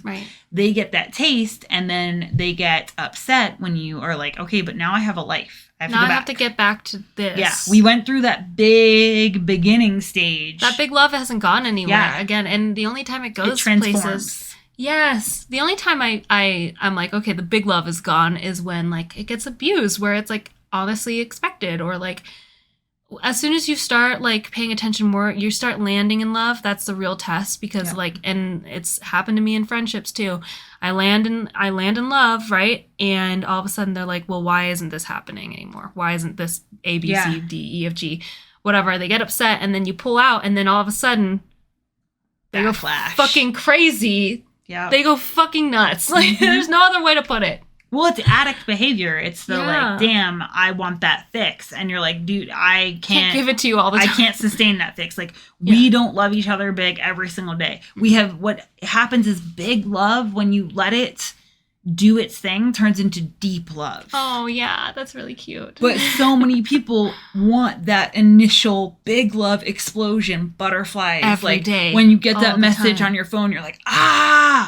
they get that taste and then they get upset when you are like, okay, but now I have a life. I have to get back to this. Yeah, we went through that big beginning stage. That big love hasn't gone anywhere again. And the only time it goes places. Yes. The only time I'm like, okay, the big love is gone is when like it gets abused, where it's like honestly expected or like as soon as you start like paying attention more, you start landing in love. That's the real test because like, and it's happened to me in friendships too. I land in love, right? And all of a sudden they're like, well, why isn't this happening anymore? Why isn't this A, B, C, D, E, F, G, whatever? They get upset and then you pull out and then all of a sudden they go fucking crazy. Yeah. They go fucking nuts. Like there's no other way to put it. Well, it's addict behavior. It's the like, damn, I want that fix. And you're like, dude, I can't give it to you all the time. I can't sustain that fix. Like, we don't love each other big every single day. We have, what happens is big love when you let it do its thing turns into deep love. Oh, yeah. That's really cute. But so many people want that initial big love explosion, butterflies. Every day. When you get that message on your phone, you're like,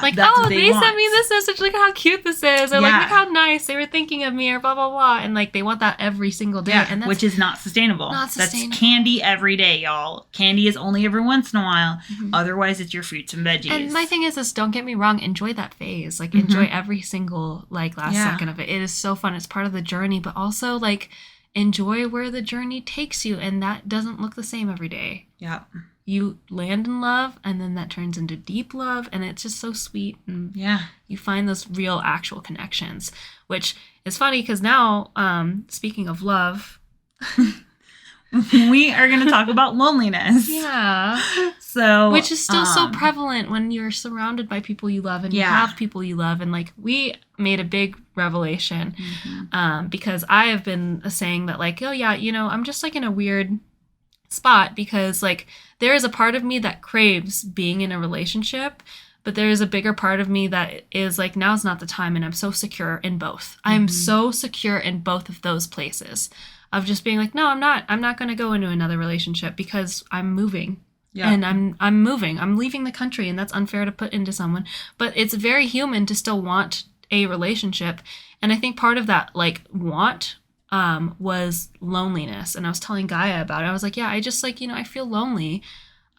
like, that's what they sent me this message. Look how cute this is. Or like, look how nice they were thinking of me or blah, blah, blah. And like, they want that every single day. And that's, which is not sustainable. That's candy every day, y'all. Candy is only every once in a while. Otherwise, it's your fruits and veggies. And my thing is don't get me wrong. Enjoy that phase. Like, enjoy every single like last second of it. It is so fun. It's part of the journey, but also like enjoy where the journey takes you, and that doesn't look the same every day. Yeah. You land in love and then that turns into deep love, and it's just so sweet, and you find those real actual connections, which is funny because now speaking of love, we are going to talk about loneliness. Yeah. So, which is still so prevalent when you're surrounded by people you love and you have people you love. And like, we made a big revelation because I have been saying that like, oh yeah, you know, I'm just like in a weird spot because like there is a part of me that craves being in a relationship, but there is a bigger part of me that is like, now's not the time. And I'm so secure in both. I'm so secure in both of those places. Of just being like, no, I'm not going to go into another relationship because I'm moving. Yeah. And I'm moving. I'm leaving the country, and that's unfair to put into someone. But it's very human to still want a relationship. And I think part of that like want was loneliness. And I was telling Gaia about it. I was like, yeah, I just like, you know, I feel lonely.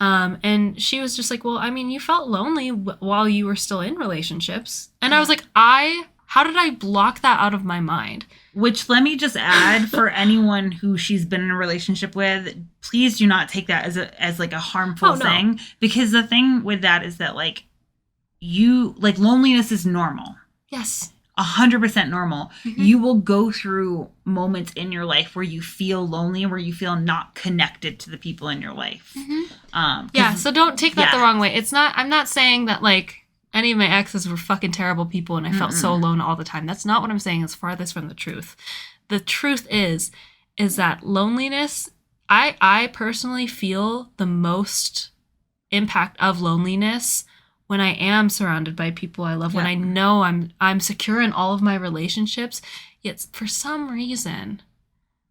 And she was just like, well, I mean, you felt lonely while you were still in relationships. And I was like, how did I block that out of my mind? Which, let me just add, for anyone who she's been in a relationship with, please do not take that as like a harmful thing. Because the thing with that is that like loneliness is normal. Yes. 100% normal. You will go through moments in your life where you feel lonely, where you feel not connected to the people in your life. So don't take that the wrong way. I'm not saying that like any of my exes were fucking terrible people and I felt so alone all the time. That's not what I'm saying. It's farthest from the truth. The truth is that loneliness, I personally feel the most impact of loneliness when I am surrounded by people I love, when I know I'm secure in all of my relationships, yet for some reason,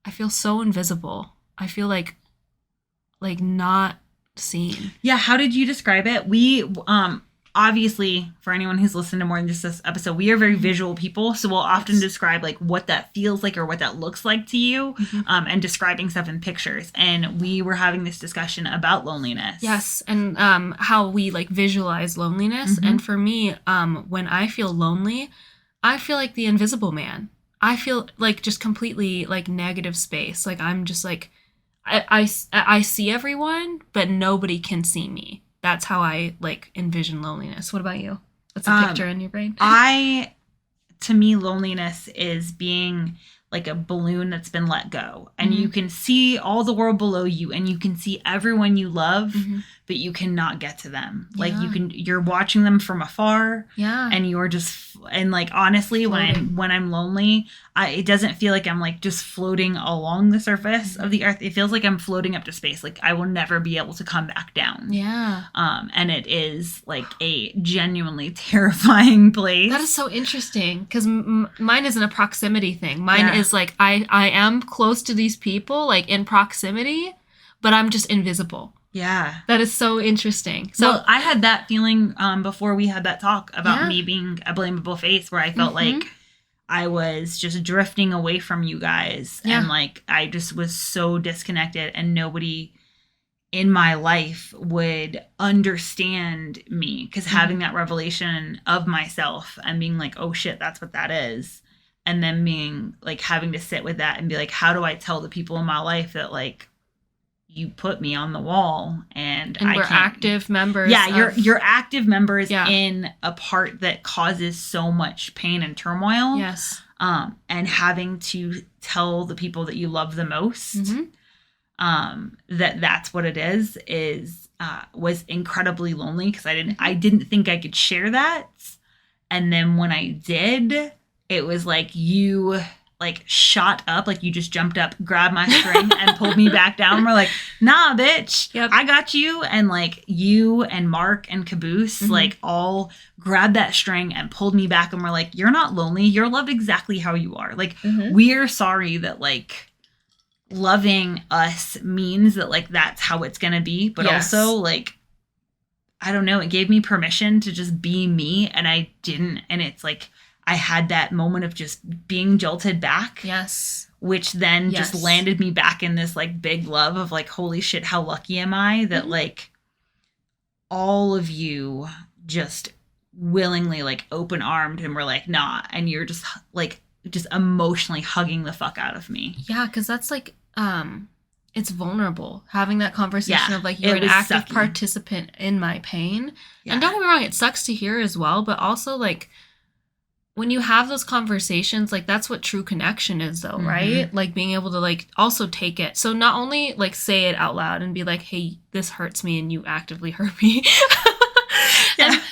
I feel so invisible. I feel like not seen. Yeah, how did you describe it? We obviously, for anyone who's listened to more than just this episode, we are very visual people. So we'll often describe like what that feels like or what that looks like to you, and describing stuff in pictures. And we were having this discussion about loneliness. Yes. And how we like visualize loneliness. And for me, when I feel lonely, I feel like the invisible man. I feel like just completely like negative space. Like I'm just like, I see everyone, but nobody can see me. That's how I like envision loneliness. What about you? What's a picture in your brain? To me, loneliness is being like a balloon that's been let go, and you can see all the world below you, and you can see everyone you love, but you cannot get to them. Like you're watching them from afar, and you're just, and like honestly, when I'm lonely, it doesn't feel like I'm like just floating along the surface of the earth. It feels like I'm floating up to space. Like I will never be able to come back down. Yeah. And it is like a genuinely terrifying place. That is so interesting because mine isn't a proximity thing. Mine is like I am close to these people, like in proximity, but I'm just invisible. Yeah. That is so interesting. So well, I had that feeling before we had that talk about me being a blamable face, where I felt like I was just drifting away from you guys. And like I just was so disconnected, and nobody in my life would understand me, because having that revelation of myself and being like, oh shit, that's what that is. And then being like having to sit with that and be like, how do I tell the people in my life that like you put me on the wall, and we're active members. Yeah, you're active members in a part that causes so much pain and turmoil. Yes. And having to tell the people that you love the most that's what it is was incredibly lonely, because I didn't think I could share that. And then when I did, it was like you like shot up, like you just jumped up, grabbed my string and pulled me back down. We're like, nah, bitch, I got you. And like you and Mark and Caboose like all grabbed that string and pulled me back, and we're like, you're not lonely. You're loved exactly how you are. Like we're sorry that like loving us means that like that's how it's gonna be. But also like, I don't know, it gave me permission to just be me, and I didn't. And it's like I had that moment of just being jolted back. Yes. Which then just landed me back in this like big love of like, holy shit, how lucky am I that like all of you just willingly like open armed and were like, nah. And you're just like, just emotionally hugging the fuck out of me. Yeah. Cause that's like, it's vulnerable having that conversation of like, you're an active participant in my pain. Yeah. And don't get me wrong, it sucks to hear as well, but also like, when you have those conversations, like that's what true connection is though, right? Like being able to like also take it. So not only like say it out loud and be like, hey, this hurts me and you actively hurt me.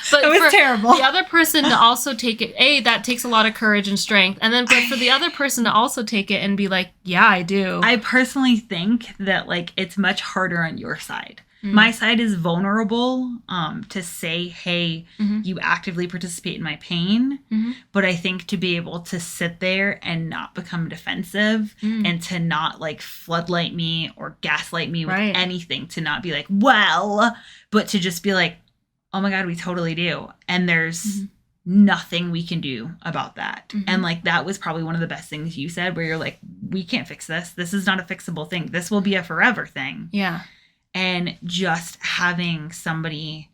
But it was terrible. The other person to also take it, that takes a lot of courage and strength. And then but for the other person to also take it and be like, yeah, I do. I personally think that like it's much harder on your side. My side is vulnerable to say, hey, you actively participate in my pain. But I think to be able to sit there and not become defensive and to not like floodlight me or gaslight me with anything, to not be like, well, but to just be like, oh my God, we totally do. And there's nothing we can do about that. And like, that was probably one of the best things you said, where you're like, we can't fix this. This is not a fixable thing. This will be a forever thing. Yeah. And just having somebody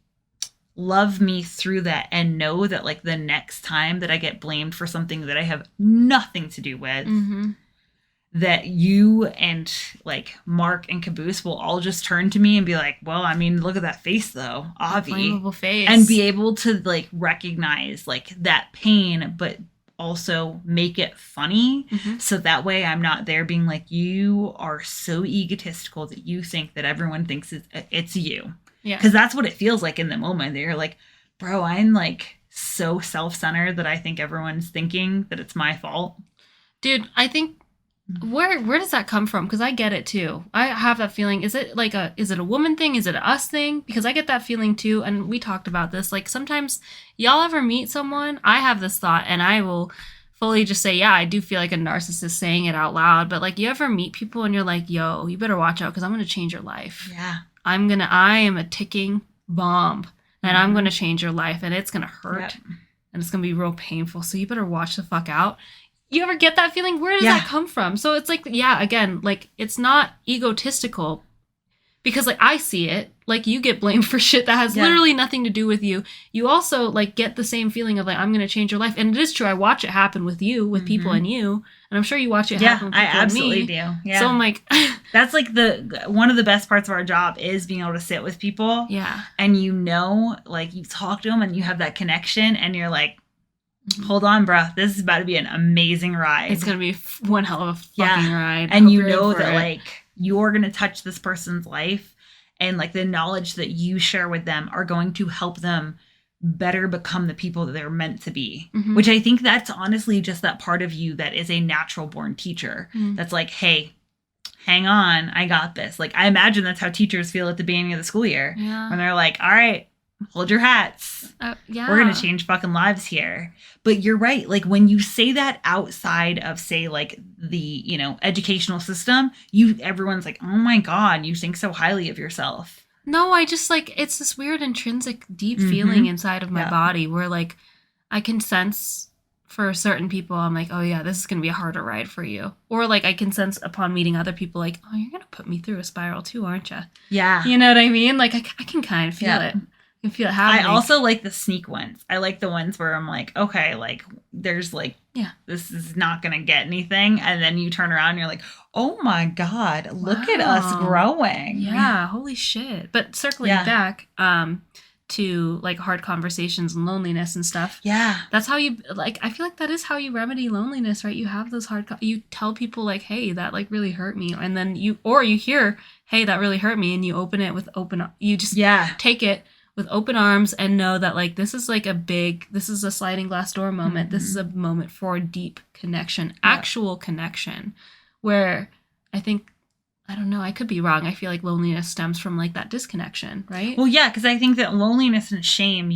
love me through that and know that like the next time that I get blamed for something that I have nothing to do with, that you and like Mark and Caboose will all just turn to me and be like, well, I mean, look at that face though, Avi. Flammable face. And be able to like recognize like that pain, but also make it funny. So that way I'm not there being like, you are so egotistical that you think that everyone thinks it's you. Yeah. Because that's what it feels like in the moment. They're like, bro, I'm like so self-centered that I think everyone's thinking that it's my fault. Dude, I think where does that come from? Because I get it too. I have that feeling. Is it a woman thing? Is it a us thing? Because I get that feeling too. And we talked about this. Like sometimes y'all ever meet someone, I have this thought and I will fully just say, yeah, I do feel like a narcissist saying it out loud. But like, you ever meet people and you're like, yo, you better watch out because I'm going to change your life. Yeah. I am a ticking bomb and I'm going to change your life and it's going to hurt and it's going to be real painful. So you better watch the fuck out. You ever get that feeling? Where does that come from? So it's like, again, like it's not egotistical because like I see it, like you get blamed for shit that has literally nothing to do with you. You also like get the same feeling of like, I'm going to change your life. And it is true. I watch it happen with you, with people and you. And I'm sure you watch it happen with people I absolutely and me. do. Yeah. So I'm like, that's like one of the best parts of our job is being able to sit with people. Yeah. And like you talk to them and you have that connection and you're like, hold on, bruh. This is about to be an amazing ride. It's going to be one hell of a fucking ride. And you know that like you're going to touch this person's life and like the knowledge that you share with them are going to help them better become the people that they're meant to be. Which I think that's honestly just that part of you that is a natural born teacher. That's like, hey, hang on, I got this. Like, I imagine that's how teachers feel at the beginning of the school year. Yeah. When they're like, all right, hold your hats. We're going to change fucking lives here. But you're right. Like when you say that outside of say like the, educational system, everyone's like, oh my God, you think so highly of yourself. No, I just like, it's this weird intrinsic deep feeling inside of my body where like I can sense for certain people, I'm like, oh yeah, this is going to be a harder ride for you. Or like I can sense upon meeting other people like, oh, you're going to put me through a spiral too, aren't you? Yeah. You know what I mean? Like I can kind of feel it. You feel it happening. I also like the sneak ones. I like the ones where I'm like, okay, like there's like, this is not going to get anything. And then you turn around and you're like, oh my God, look at us growing. Yeah. Holy shit. But circling back, to like hard conversations and loneliness and stuff. Yeah. That's how you like, I feel like that is how you remedy loneliness, right? You have those you tell people like, hey, that like really hurt me. And then you hear, hey, that really hurt me. And you open it with you just take it with open arms and know that like, this is a sliding glass door moment. This is a moment for deep connection, actual connection, where I think, I don't know, I could be wrong. I feel like loneliness stems from like that disconnection, right? Well, yeah, because I think that loneliness and shame,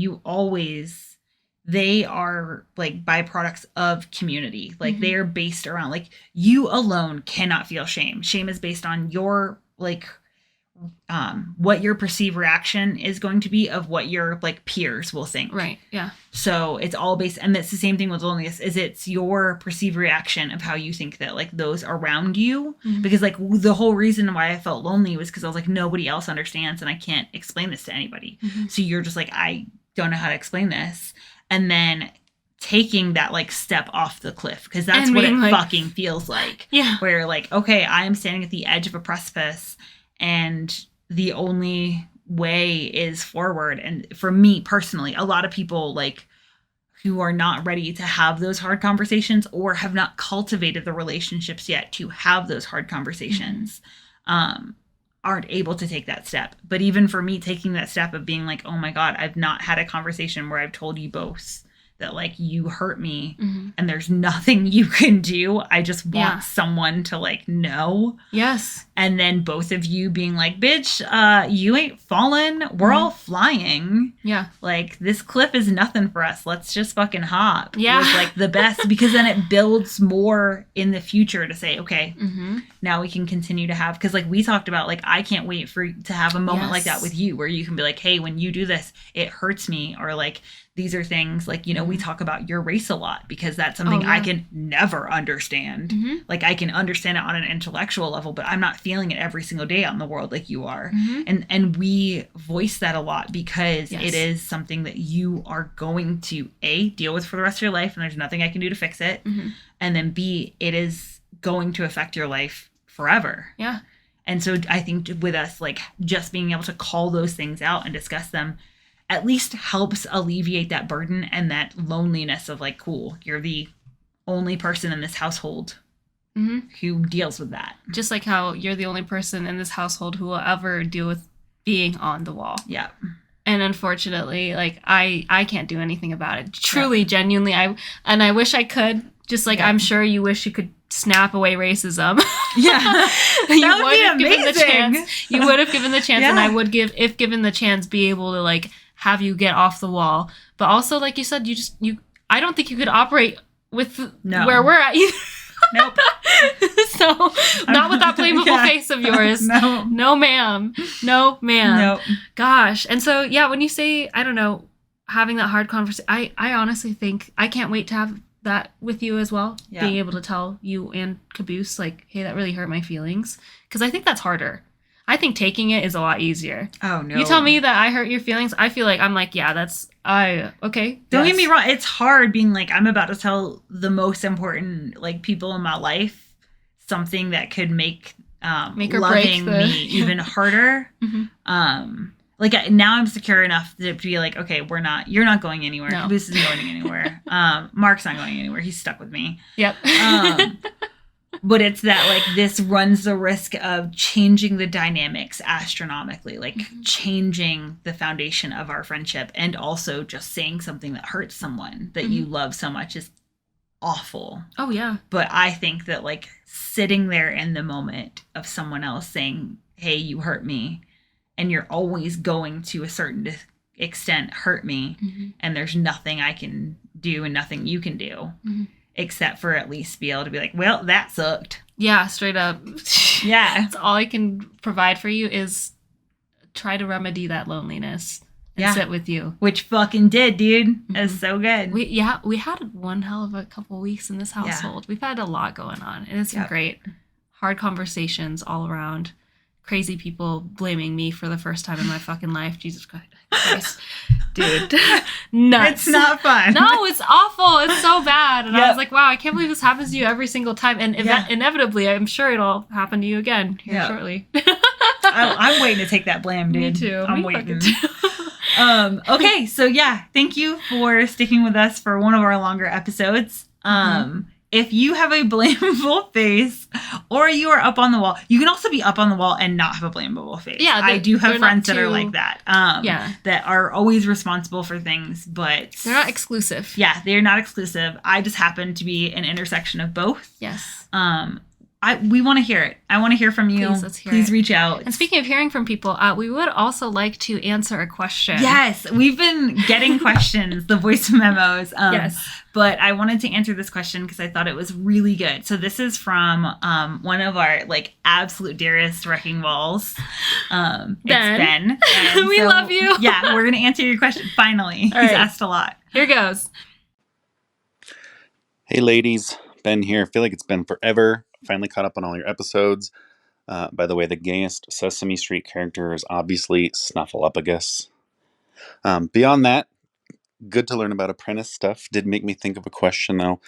they are like byproducts of community. Like they are based around, like you alone cannot feel shame. Shame is based on your like, what your perceived reaction is going to be of what your like peers will think. Right. Yeah. So it's all based, and it's the same thing with loneliness, is it's your perceived reaction of how you think that like those around you, because like the whole reason why I felt lonely was because I was like, nobody else understands and I can't explain this to anybody. So you're just like, I don't know how to explain this. And then taking that like step off the cliff, because that's what it like, fucking feels like. Yeah. Where like, okay, I am standing at the edge of a precipice and the only way is forward. And for me personally, a lot of people like who are not ready to have those hard conversations or have not cultivated the relationships yet to have those hard conversations, aren't able to take that step. But even for me, taking that step of being like, oh my God, I've not had a conversation where I've told you both that like you hurt me and there's nothing you can do. I just want someone to like know. Yes. And then both of you being like, bitch, you ain't fallen. We're all flying. Yeah. Like this cliff is nothing for us. Let's just fucking hop. Yeah. Was like the best, because then it builds more in the future to say, okay, now we can continue to have, because like we talked about, like, I can't wait to have a moment like that with you where you can be like, hey, when you do this, it hurts me. Or like, these are things like, you know, we talk about your race a lot because that's something I can never understand. Like I can understand it on an intellectual level, but I'm not feeling it every single day out in the world like you are. And we voice that a lot because it is something that you are going to A, deal with for the rest of your life, and there's nothing I can do to fix it. And then B, it is going to affect your life forever. Yeah. And so I think with us, like just being able to call those things out and discuss them at least helps alleviate that burden and that loneliness of like, cool, you're the only person in this household who deals with that. Just like how you're the only person in this household who will ever deal with being on the wall. Yeah. And unfortunately, like I can't do anything about it. Truly, genuinely, I wish I could. Just like I'm sure you wish you could snap away racism. Yeah. You would have given the chance. You would have given the chance, and I would if given the chance, be able to like have you get off the wall. But also, like you said, I don't think you could operate with where we're at either. Nope. So, not with that blamable face of yours. No, ma'am. No, ma'am. Nope. Gosh. And so, yeah, when you say, I don't know, having that hard conversation, I honestly think I can't wait to have that with you as well. Yeah. Being able to tell you and Caboose, like, hey, that really hurt my feelings. Because I think that's harder. I think taking it is a lot easier. Oh, no. You tell me that I hurt your feelings, I feel like I'm like, yeah, okay. Don't get me wrong. It's hard being like, I'm about to tell the most important, like, people in my life something that could make or loving me even harder. Like, now I'm secure enough to be like, okay, you're not going anywhere. No. Caboose isn't going anywhere. Mark's not going anywhere. He's stuck with me. Yep. But it's that, like, this runs the risk of changing the dynamics astronomically, like changing the foundation of our friendship, and also just saying something that hurts someone that you love so much is awful. Oh, yeah. But I think that, like, sitting there in the moment of someone else saying, hey, you hurt me, and you're always going to a certain extent hurt me, and there's nothing I can do and nothing you can do. Except for at least be able to be like, well, that sucked. Yeah, straight up. Yeah. That's all I can provide for you is try to remedy that loneliness and sit with you. Which fucking did, dude. It's so good. We had one hell of a couple weeks in this household. Yeah. We've had a lot going on. And it's been great. Hard conversations all around. Crazy people blaming me for the first time in my fucking life. Jesus Christ. Christ. Dude. Nuts. It's not fun. No, it's awful. It's so bad. And I was like, wow, I can't believe this happens to you every single time. And inevitably, I'm sure it'll happen to you again here shortly. I'm waiting to take that blame, dude. Me too. I'm waiting. Okay, so thank you for sticking with us for one of our longer episodes. If you have a blamable face or you are up on the wall, you can also be up on the wall and not have a blamable face. Yeah, I do have friends that are like that. That are always responsible for things, but they're not exclusive. Yeah, they're not exclusive. I just happen to be an intersection of both. Yes. We want to hear it. I want to hear from you. Please reach out. And speaking of hearing from people, we would also like to answer a question. Yes, we've been getting questions, the voice memos. Yes. But I wanted to answer this question because I thought it was really good. So this is from one of our absolute dearest wrecking balls. It's Ben. We love you. Yeah, we're going to answer your question. Finally. He's asked a lot. Here goes. Hey ladies, Ben here. I feel like it's been forever. Finally caught up on all your episodes. By the way, the gayest Sesame Street character is obviously Snuffleupagus. Beyond that, good to learn about apprentice stuff. Did make me think of a question though.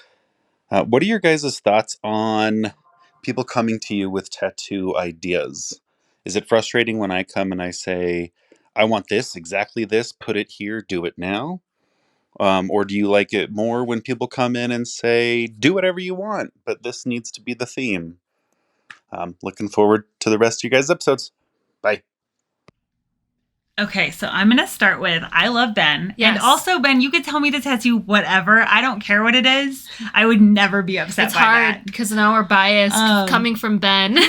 What are your guys' thoughts on people coming to you with tattoo ideas? Is it frustrating when I come and I say, I want this, exactly this, put it here, do it now? Or do you like it more when people come in and say, do whatever you want, but this needs to be the theme? Looking forward to the rest of you guys' episodes. Bye. Okay, so I'm going to start with, I love Ben. Yes. And also, Ben, you could tell me to tattoo whatever. I don't care what it is. I would never be upset by that. It's hard because now we're biased coming from Ben. So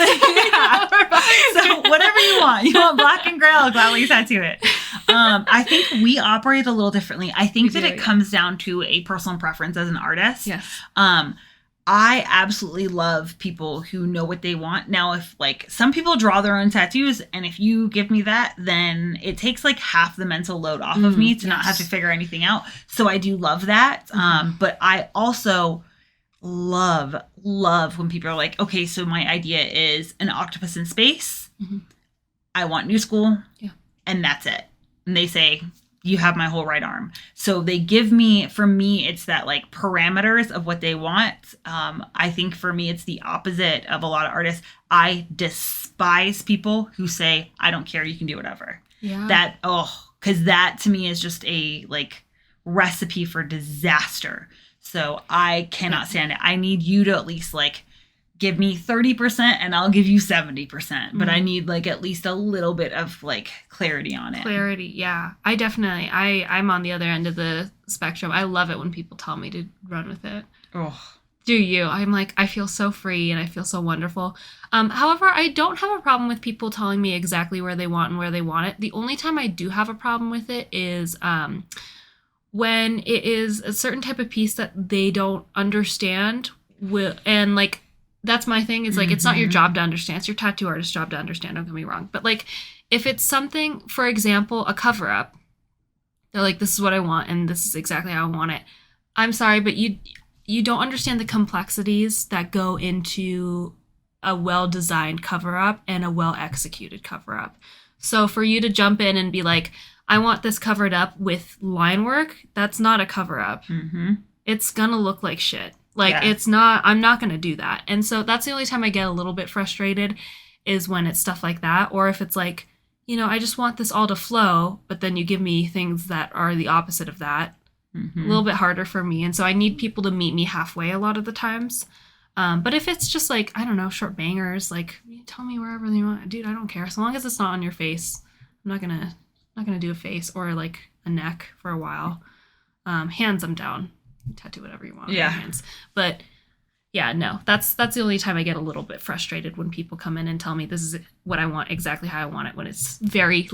whatever you want. You want black and gray, I'll gladly tattoo it. I think we operate a little differently. I think it comes down to a personal preference as an artist. Yes. I absolutely love people who know what they want. Now, if some people draw their own tattoos, and if you give me that, then it takes half the mental load off of me to not have to figure anything out. So I do love that. But I also love when people are like, okay, so my idea is an octopus in space. I want new school. Yeah. And that's it. And they say, you have my whole right arm. So they give me, for me, it's that parameters of what they want. I think for me, it's the opposite of a lot of artists. I despise people who say, I don't care, you can do whatever. Yeah. Because that to me is just a recipe for disaster. So I cannot stand it. I need you to at least give me 30% and I'll give you 70%. But I need at least a little bit of clarity on it. Clarity, yeah. I definitely, I'm on the other end of the spectrum. I love it when people tell me to run with it. Oh. Do you? I'm I feel so free and I feel so wonderful. However, I don't have a problem with people telling me exactly where they want and where they want it. The only time I do have a problem with it is when it is a certain type of piece that they don't understand and that's my thing. It's it's not your job to understand. It's your tattoo artist's job to understand. Don't get me wrong. But if it's something, for example, a cover up, they're this is what I want and this is exactly how I want it. I'm sorry, but you don't understand the complexities that go into a well-designed cover up and a well-executed cover up. So for you to jump in and be I want this covered up with line work, that's not a cover up. It's gonna look like shit. It's not, I'm not going to do that. And so that's the only time I get a little bit frustrated is when it's stuff like that. Or if it's I just want this all to flow, but then you give me things that are the opposite of that. A little bit harder for me. And so I need people to meet me halfway a lot of the times. But if it's just I don't know, short bangers, tell me wherever they want. Dude, I don't care. As long as it's not on your face, I'm not going to do a face or a neck for a while. Hands, I'm down. Tattoo whatever you want on your hands. But yeah, no, that's the only time I get a little bit frustrated when people come in and tell me this is what I want, exactly how I want it, when it's very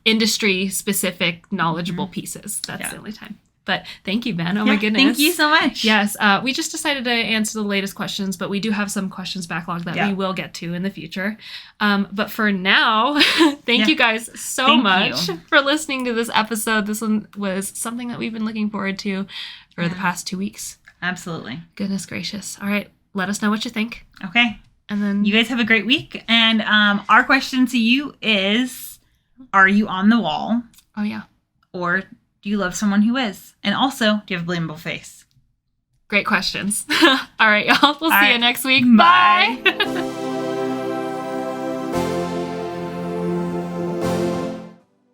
industry specific, knowledgeable pieces. That's the only time. But thank you, Ben. Oh my goodness. Thank you so much. Yes. We just decided to answer the latest questions, but we do have some questions backlogged that we will get to in the future. But for now, thank you guys so much for listening to this episode. This one was something that we've been looking forward to for the past 2 weeks. Absolutely. Goodness gracious. All right. Let us know what you think. Okay. And then you guys have a great week. And our question to you is, are you on the wall? Oh, yeah. Or do you love someone who is? And also, do you have a blamable face? Great questions. All right, y'all. We'll see you next week. Bye. Bye.